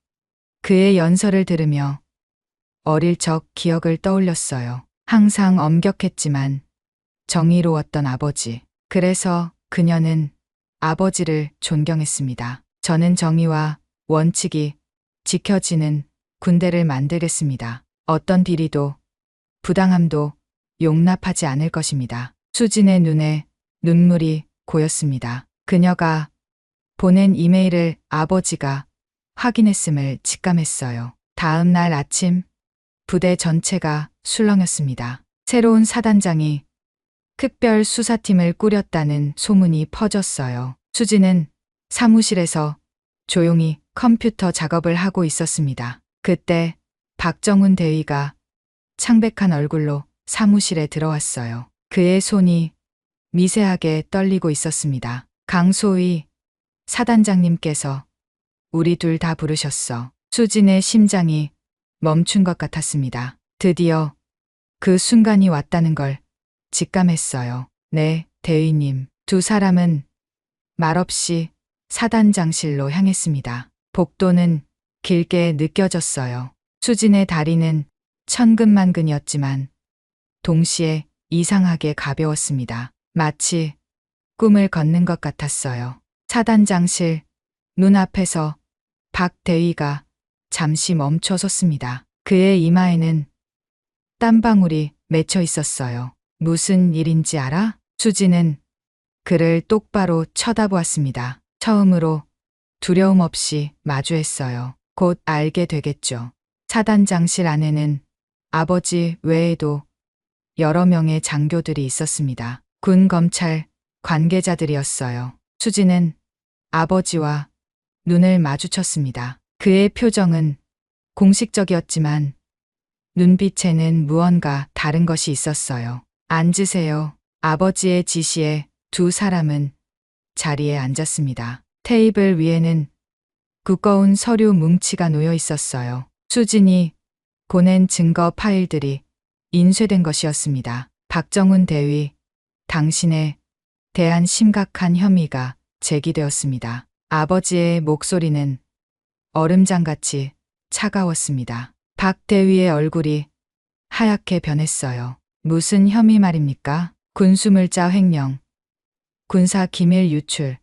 그의 연설을 들으며 어릴 적 기억을 떠올렸어요. 항상 엄격했지만 정의로웠던 아버지. 그래서 그녀는 아버지를 존경했습니다. 저는 정의와 원칙이 지켜지는 군대를 만들겠습니다. 어떤 비리도 부당함도 용납하지 않을 것입니다. 수진의 눈에 눈물이 고였습니다. 그녀가 보낸 이메일을 아버지가 확인했음을 직감했어요. 다음 날 아침 부대 전체가 술렁였습니다. 새로운 사단장이 특별 수사팀을 꾸렸다는 소문이 퍼졌어요. 수지는 사무실에서 조용히 컴퓨터 작업을 하고 있었습니다. 그때 박정훈 대위가 창백한 얼굴로 사무실에 들어왔어요. 그의 손이 미세하게 떨리고 있었습니다. 강소희 사단장님께서 우리 둘 다 부르셨어. 수진의 심장이 멈춘 것 같았습니다. 드디어 그 순간이 왔다는 걸 직감했어요. 네, 대위님. 두 사람은 말없이 사단장실로 향했습니다. 복도는 길게 느껴졌어요. 수진의 다리는 천근만근이었지만 동시에 이상하게 가벼웠습니다. 마치 꿈을 걷는 것 같았어요. 사단장실 눈앞에서 박 대위가 잠시 멈춰 섰습니다. 그의 이마에는 땀방울이 맺혀 있었어요. 무슨 일인지 알아? 수지는 그를 똑바로 쳐다보았습니다. 처음으로 두려움 없이 마주했어요. 곧 알게 되겠죠. 사단장실 안에는 아버지 외에도 여러 명의 장교들이 있었습니다. 군 검찰 관계자들이었어요. 수지는 아버지와 눈을 마주쳤습니다. 그의 표정은 공식적이었지만 눈빛에는 무언가 다른 것이 있었어요. 앉으세요. 아버지의 지시에 두 사람은 자리에 앉았습니다. 테이블 위에는 두꺼운 서류 뭉치가 놓여 있었어요. 수진이 보낸 증거 파일들이 인쇄된 것이었습니다. 박정훈 대위, 당신에 대한 심각한 혐의가 제기되었습니다. 아버지의 목소리는 얼음장같이 차가웠습니다. 박 대위의 얼굴이 하얗게 변했어요. 무슨 혐의 말입니까? 군수물자 횡령, 군사 기밀 유출,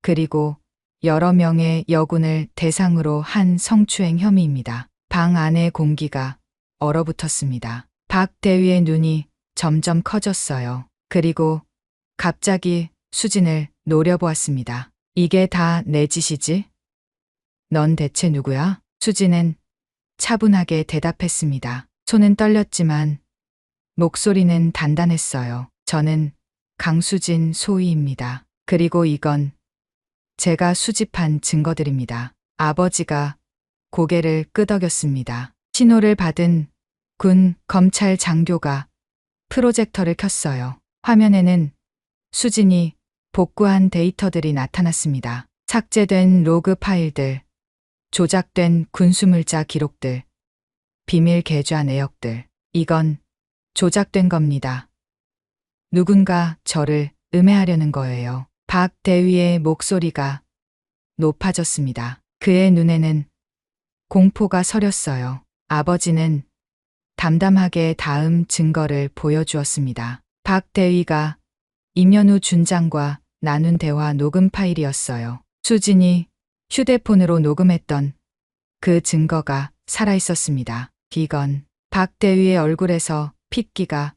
그리고 여러 명의 여군을 대상으로 한 성추행 혐의입니다. 방 안의 공기가 얼어붙었습니다. 박 대위의 눈이 점점 커졌어요. 그리고 갑자기 수진을 노려보았습니다. 이게 다 내 짓이지? 넌 대체 누구야? 수진은 차분하게 대답했습니다. 손은 떨렸지만 목소리는 단단했어요. 저는 강수진 소위입니다. 그리고 이건 제가 수집한 증거들입니다. 아버지가 고개를 끄덕였습니다. 신호를 받은 군 검찰 장교가 프로젝터를 켰어요. 화면에는 수진이 복구한 데이터들이 나타났습니다. 삭제된 로그 파일들, 조작된 군수물자 기록들, 비밀 계좌 내역들. 이건 조작된 겁니다. 누군가 저를 음해하려는 거예요. 박 대위의 목소리가 높아졌습니다. 그의 눈에는 공포가 서렸어요. 아버지는 담담하게 다음 증거를 보여주었습니다. 박 대위가 임현우 준장과 나눈 대화 녹음 파일이었어요. 수진이 휴대폰으로 녹음했던 그 증거가 살아있었습니다. 이건 박 대위의 얼굴에서 핏기가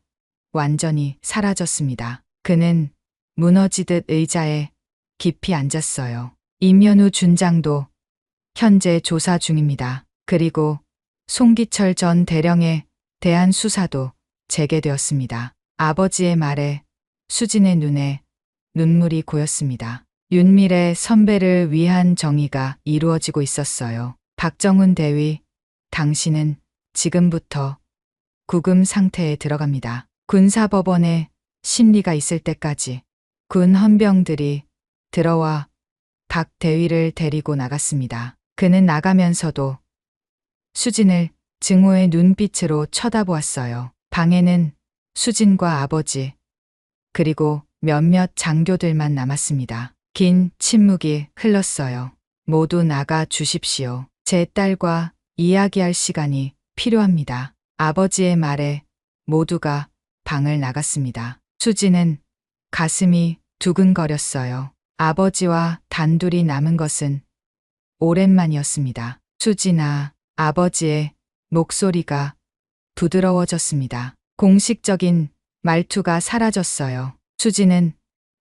완전히 사라졌습니다. 그는 무너지듯 의자에 깊이 앉았어요. 임현우 준장도 현재 조사 중입니다. 그리고 송기철 전 대령에 대한 수사도 재개되었습니다. 아버지의 말에 수진의 눈에 눈물이 고였습니다. 윤미래 선배를 위한 정의가 이루어지고 있었어요. 박정훈 대위, 당신은 지금부터 구금 상태에 들어갑니다. 군사법원에 심리가 있을 때까지 군 헌병들이 들어와 박 대위를 데리고 나갔습니다. 그는 나가면서도 수진을 증오의 눈빛으로 쳐다보았어요. 방에는 수진과 아버지, 그리고 몇몇 장교들만 남았습니다. 긴 침묵이 흘렀어요. 모두 나가 주십시오. 제 딸과 이야기할 시간이 필요합니다. 아버지의 말에 모두가 방을 나갔습니다. 수진은 가슴이 두근거렸어요. 아버지와 단둘이 남은 것은 오랜만이었습니다. 수진아, 아버지의 목소리가 부드러워졌습니다. 공식적인 말투가 사라졌어요. 수진은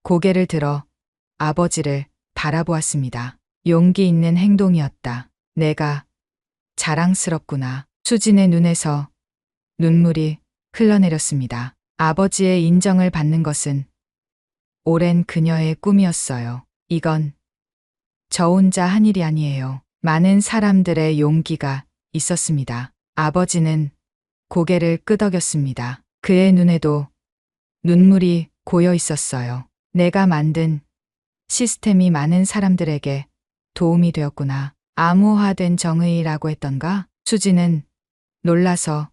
고개를 들어 아버지를 바라보았습니다. 용기 있는 행동이었다. 내가 자랑스럽구나. 수진의 눈에서 눈물이 흘러내렸습니다. 아버지의 인정을 받는 것은 오랜 그녀의 꿈이었어요. 이건 저 혼자 한 일이 아니에요. 많은 사람들의 용기가 있었습니다. 아버지는 고개를 끄덕였습니다. 그의 눈에도 눈물이 고여 있었어요. 내가 만든 시스템이 많은 사람들에게 도움이 되었구나. 암호화된 정의라고 했던가? 수진은 놀라서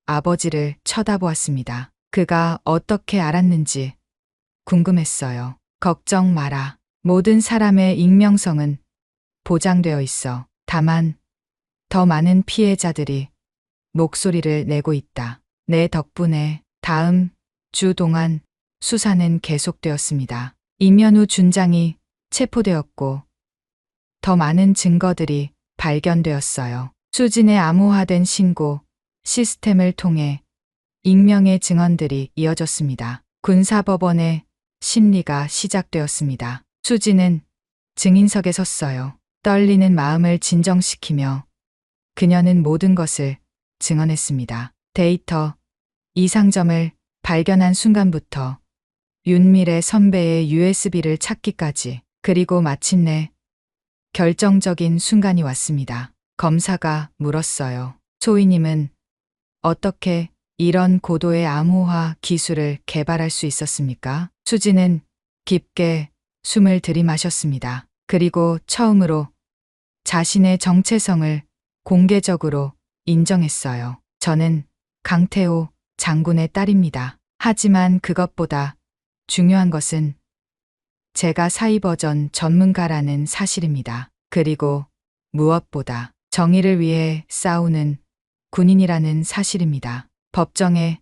아버지를 쳐다보았습니다. 그가 어떻게 알았는지 궁금했어요. 걱정 마라. 모든 사람의 익명성은 보장되어 있어. 다만 더 많은 피해자들이 목소리를 내고 있다. 내 덕분에 다음 주 동안 수사는 계속되었습니다. 임현우 준장이 체포되었고 더 많은 증거들이 발견되었어요. 수진의 암호화된 신고 시스템을 통해 익명의 증언들이 이어졌습니다. 군사법원의 심리가 시작되었습니다. 수진은 증인석에 섰어요. 떨리는 마음을 진정시키며 그녀는 모든 것을 증언했습니다. 데이터 이상점을 발견한 순간부터 윤미래 선배의 USB를 찾기까지, 그리고 마침내 결정적인 순간이 왔습니다. 검사가 물었어요. 소희님은 어떻게 이런 고도의 암호화 기술을 개발할 수 있었습니까? 수진은 깊게 숨을 들이마셨습니다. 그리고 처음으로 자신의 정체성을 공개적으로 인정했어요. 저는 강태호 장군의 딸입니다. 하지만 그것보다 중요한 것은 제가 사이버전 전문가라는 사실입니다. 그리고 무엇보다 정의를 위해 싸우는 군인이라는 사실입니다. 법정에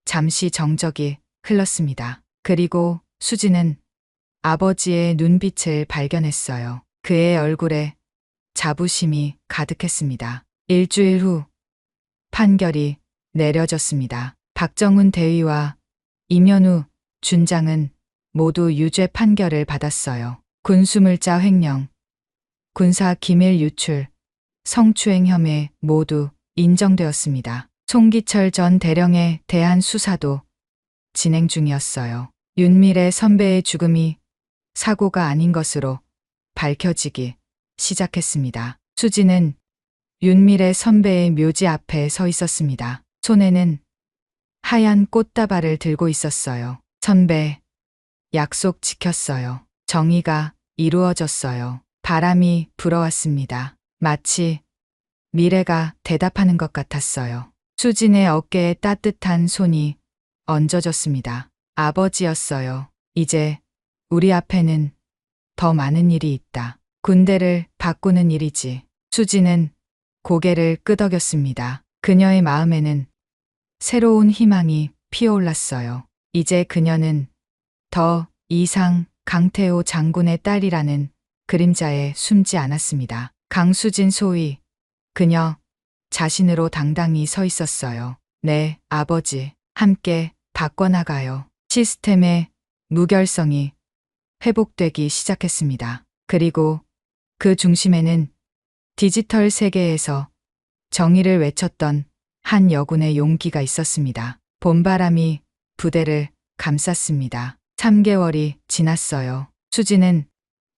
잠시 정적이 흘렀습니다. 그리고 수진은 아버지의 눈빛을 발견했어요. 그의 얼굴에 자부심이 가득했습니다. 일주일 후 판결이 내려졌습니다. 박정훈 대위와 임현우 준장은 모두 유죄 판결을 받았어요. 군수물자 횡령, 군사 기밀 유출, 성추행 혐의 모두 인정되었습니다. 송기철 전 대령에 대한 수사도 진행 중이었어요. 윤미래 선배의 죽음이 사고가 아닌 것으로 밝혀지기 시작했습니다. 수진은 윤미래 선배의 묘지 앞에 서 있었습니다. 손에는 하얀 꽃다발을 들고 있었어요. 선배, 약속 지켰어요. 정의가 이루어졌어요. 바람이 불어왔습니다. 마치 미래가 대답하는 것 같았어요. 수진의 어깨에 따뜻한 손이 얹어졌습니다. 아버지였어요. 이제 우리 앞에는 더 많은 일이 있다. 군대를 바꾸는 일이지. 수진은 고개를 끄덕였습니다. 그녀의 마음에는 새로운 희망이 피어올랐어요. 이제 그녀는 더 이상 강태호 장군의 딸이라는 그림자에 숨지 않았습니다. 강수진 소위, 그녀 자신으로 당당히 서 있었어요. 네, 아버지. 함께 바꿔나가요. 시스템의 무결성이 회복되기 시작했습니다. 그리고 그 중심에는 디지털 세계에서 정의를 외쳤던 한 여군의 용기가 있었습니다. 봄바람이 부대를 감쌌습니다. 3개월이 지났어요. 수지는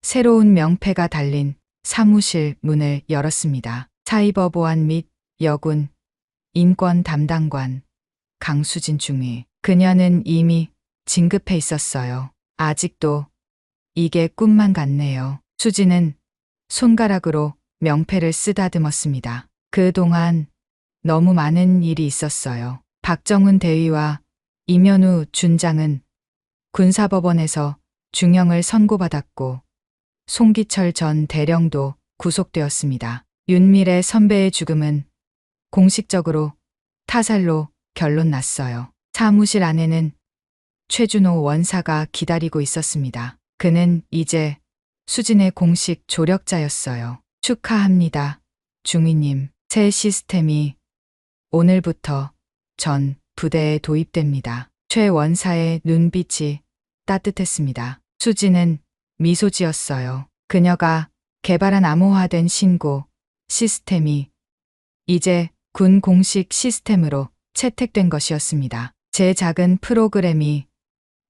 새로운 명패가 달린 사무실 문을 열었습니다. 사이버 보안 및 여군 인권 담당관 강수진 중위. 그녀는 이미 진급해 있었어요. 아직도 이게 꿈만 같네요. 수지는 손가락으로 명패를 쓰다듬었습니다. 그동안 너무 많은 일이 있었어요. 박정훈 대위와 임현우 준장은 군사법원에서 중형을 선고받았고 송기철 전 대령도 구속되었습니다. 윤미래 선배의 죽음은 공식적으로 타살로 결론 났어요. 사무실 안에는 최준호 원사가 기다리고 있었습니다. 그는 이제 수진의 공식 조력자였어요. 축하합니다. 중위님, 새 시스템이 오늘부터 전 부대에 도입됩니다. 최 원사의 눈빛이 따뜻했습니다. 수진은 미소 지었어요. 그녀가 개발한 암호화된 신고 시스템이 이제 군 공식 시스템으로 채택된 것이었습니다. 제 작은 프로그램이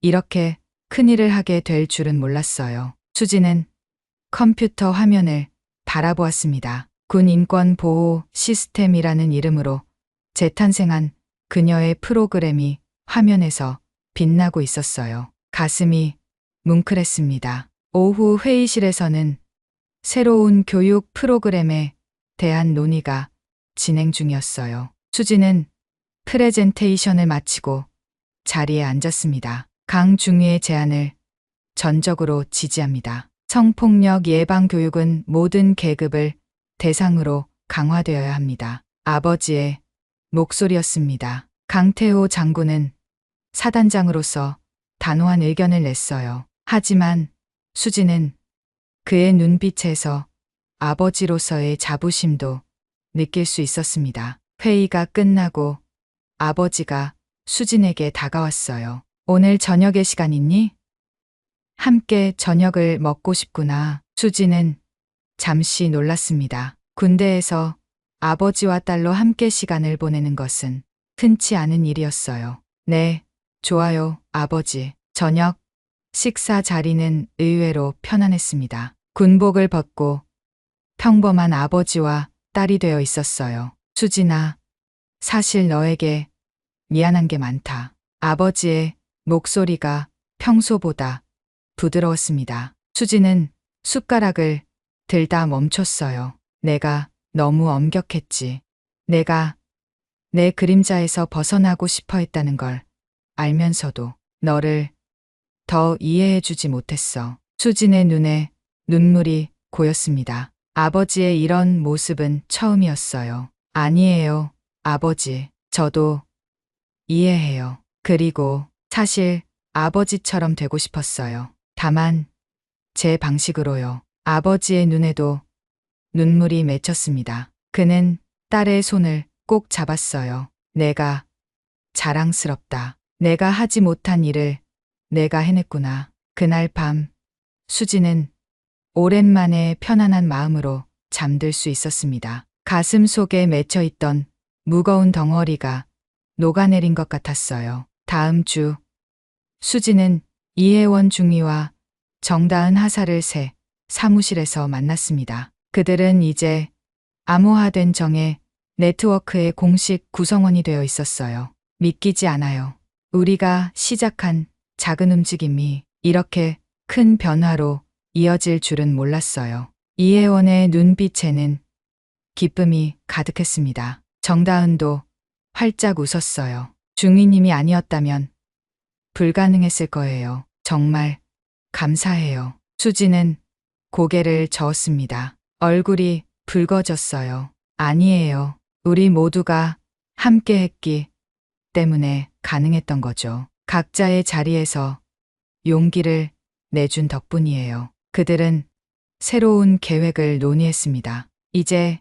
이렇게 큰일을 하게 될 줄은 몰랐어요. 수지는 컴퓨터 화면을 바라보았습니다. 군 인권 보호 시스템이라는 이름으로 재탄생한 그녀의 프로그램이 화면에서 빛나고 있었어요. 가슴이 뭉클했습니다. 오후 회의실에서는 새로운 교육 프로그램에 대한 논의가 진행 중이었어요. 수지는 프레젠테이션을 마치고 자리에 앉았습니다. 강 중위의 제안을 전적으로 지지합니다. 성폭력 예방 교육은 모든 계급을 대상으로 강화되어야 합니다. 아버지의 목소리였습니다. 강태호 장군은 사단장으로서 단호한 의견을 냈어요. 하지만 수지는 그의 눈빛에서 아버지로서의 자부심도 느낄 수 있었습니다. 회의가 끝나고 아버지가 수진에게 다가왔어요. 오늘 저녁에 시간 있니? 함께 저녁을 먹고 싶구나. 수진은 잠시 놀랐습니다. 군대에서 아버지와 딸로 함께 시간을 보내는 것은 흔치 않은 일이었어요. 네, 좋아요, 아버지. 저녁 식사 자리는 의외로 편안했습니다. 군복을 벗고 평범한 아버지와 딸이 되어 있었어요. 수진아, 사실 너에게 미안한 게 많다. 아버지의 목소리가 평소보다 부드러웠습니다. 수진은 숟가락을 들다 멈췄어요. 내가 너무 엄격했지. 내가 내 그림자에서 벗어나고 싶어 했다는 걸 알면서도 너를 더 이해해주지 못했어. 수진의 눈에 눈물이 고였습니다. 아버지의 이런 모습은 처음이었어요. 아니에요, 아버지. 저도 이해해요. 그리고 사실 아버지처럼 되고 싶었어요. 다만 제 방식으로요. 아버지의 눈에도 눈물이 맺혔습니다. 그는 딸의 손을 꼭 잡았어요. 내가 자랑스럽다. 내가 하지 못한 일을 내가 해냈구나. 그날 밤 수지는 오랜만에 편안한 마음으로 잠들 수 있었습니다. 가슴 속에 맺혀 있던 무거운 덩어리가 녹아내린 것 같았어요. 다음 주 수지는 이혜원 중위와 정다은 하사를 새 사무실에서 만났습니다. 그들은 이제 암호화된 정의 네트워크의 공식 구성원이 되어 있었어요. 믿기지 않아요. 우리가 시작한 작은 움직임이 이렇게 큰 변화로 이어질 줄은 몰랐어요. 이혜원의 눈빛에는 기쁨이 가득했습니다. 정다은도 활짝 웃었어요. 중위님이 아니었다면 불가능했을 거예요. 정말 감사해요. 수지는 고개를 저었습니다. 얼굴이 붉어졌어요. 아니에요. 우리 모두가 함께 했기 때문에 가능했던 거죠. 각자의 자리에서 용기를 내준 덕분이에요. 그들은 새로운 계획을 논의했습니다. 이제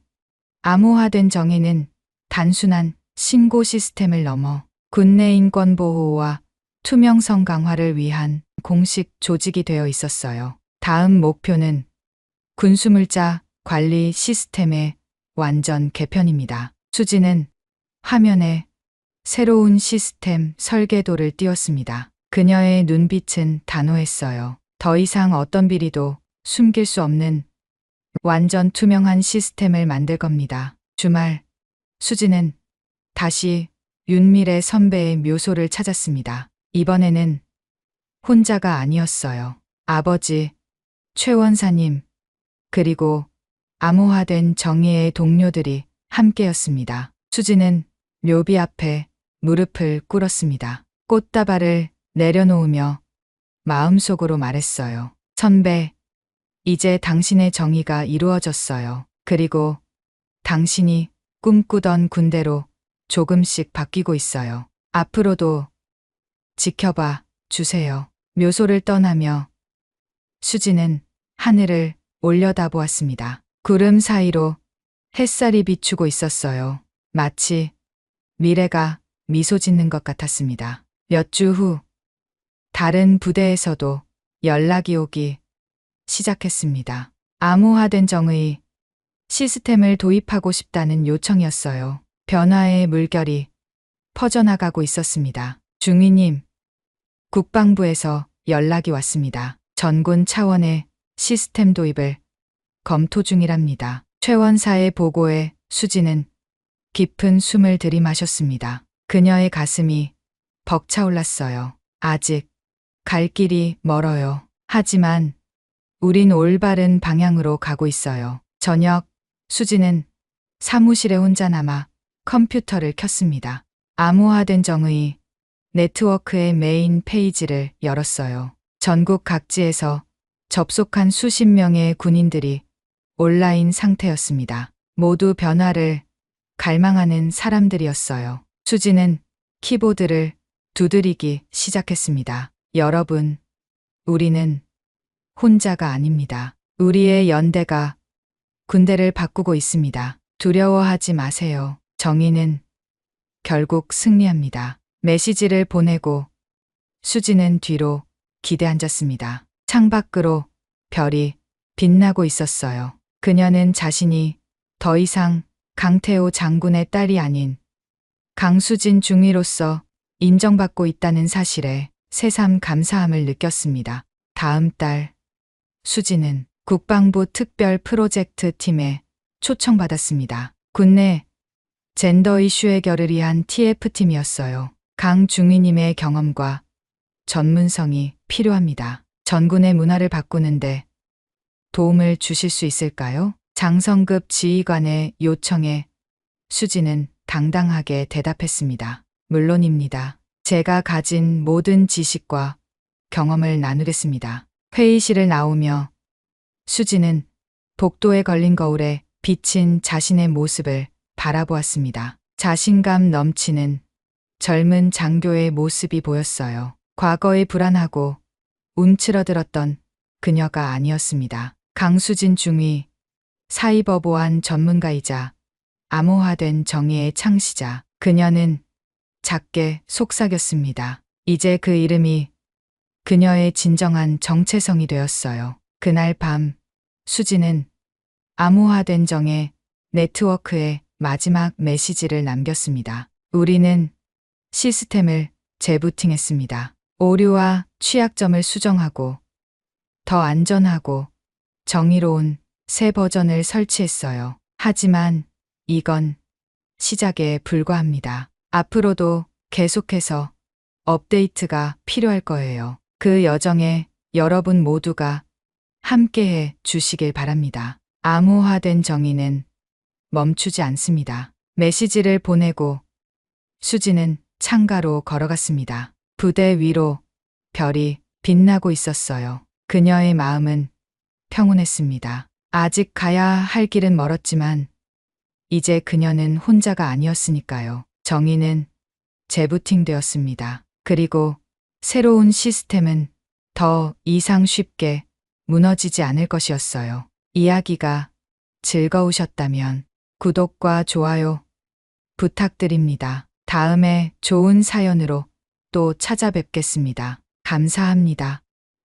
암호화된 정의는 단순한 신고 시스템을 넘어 국내 인권 보호와 투명성 강화를 위한 공식 조직이 되어 있었어요. 다음 목표는 군수물자 관리 시스템의 완전 개편입니다. 수지는 화면에 새로운 시스템 설계도를 띄웠습니다. 그녀의 눈빛은 단호했어요. 더 이상 어떤 비리도 숨길 수 없는 완전 투명한 시스템을 만들 겁니다. 주말, 수지는 다시 윤미래 선배의 묘소를 찾았습니다. 이번에는 혼자가 아니었어요. 아버지, 최 원사님, 그리고 암호화된 정의의 동료들이 함께였습니다. 수지는 묘비 앞에 무릎을 꿇었습니다. 꽃다발을 내려놓으며 마음속으로 말했어요. 선배, 이제 당신의 정의가 이루어졌어요. 그리고 당신이 꿈꾸던 군대로 조금씩 바뀌고 있어요. 앞으로도 지켜봐 주세요. 묘소를 떠나며 수지는 하늘을 올려다보았습니다. 구름 사이로 햇살이 비추고 있었어요. 마치 미래가 미소 짓는 것 같았습니다. 몇 주 후, 다른 부대에서도 연락이 오기 시작했습니다. 암호화된 정의 시스템을 도입하고 싶다는 요청이었어요. 변화의 물결이 퍼져나가고 있었습니다. 중위님, 국방부에서 연락이 왔습니다. 전군 차원의 시스템 도입을 검토 중이랍니다. 최 원사의 보고에 수지는 깊은 숨을 들이마셨습니다. 그녀의 가슴이 벅차올랐어요. 아직 갈 길이 멀어요. 하지만 우린 올바른 방향으로 가고 있어요. 저녁, 수지는 사무실에 혼자 남아 컴퓨터를 켰습니다. 암호화된 정의 네트워크의 메인 페이지를 열었어요. 전국 각지에서 접속한 수십 명의 군인들이 온라인 상태였습니다. 모두 변화를 갈망하는 사람들이었어요. 수지는 키보드를 두드리기 시작했습니다. 여러분, 우리는 혼자가 아닙니다. 우리의 연대가 군대를 바꾸고 있습니다. 두려워하지 마세요. 정의는 결국 승리합니다. 메시지를 보내고 수지는 뒤로 기대앉았습니다. 창밖으로 별이 빛나고 있었어요. 그녀는 자신이 더 이상 강태호 장군의 딸이 아닌 강수진 중위로서 인정받고 있다는 사실에 새삼 감사함을 느꼈습니다. 다음 달 수지는 국방부 특별 프로젝트 팀에 초청받았습니다. 국내 젠더 이슈 해결을 위한 TF팀이었어요. 강 중위님의 경험과 전문성이 필요합니다. 전군의 문화를 바꾸는데 도움을 주실 수 있을까요? 장성급 지휘관의 요청에 수지는 당당하게 대답했습니다. 물론입니다. 제가 가진 모든 지식과 경험을 나누겠습니다. 회의실을 나오며 수지는 복도에 걸린 거울에 비친 자신의 모습을 바라보았습니다. 자신감 넘치는 젊은 장교의 모습이 보였어요. 과거에 불안하고 움츠러들었던 그녀가 아니었습니다. 강수진 중위, 사이버 보안 전문가이자 암호화된 정의의 창시자. 그녀는 작게 속삭였습니다. 이제 그 이름이 그녀의 진정한 정체성이 되었어요. 그날 밤 수지는 암호화된 정의 네트워크에 마지막 메시지를 남겼습니다. 우리는 시스템을 재부팅했습니다. 오류와 취약점을 수정하고 더 안전하고 정의로운 새 버전을 설치했어요. 하지만 이건 시작에 불과합니다. 앞으로도 계속해서 업데이트가 필요할 거예요. 그 여정에 여러분 모두가 함께해 주시길 바랍니다. 암호화된 정의는 멈추지 않습니다. 메시지를 보내고 수지는 창가로 걸어갔습니다. 부대 위로 별이 빛나고 있었어요. 그녀의 마음은 평온했습니다. 아직 가야 할 길은 멀었지만 이제 그녀는 혼자가 아니었으니까요. 정의는 재부팅되었습니다. 그리고 새로운 시스템은 더 이상 쉽게 무너지지 않을 것이었어요. 이야기가 즐거우셨다면 구독과 좋아요 부탁드립니다. 다음에 좋은 사연으로 또 찾아뵙겠습니다. 감사합니다.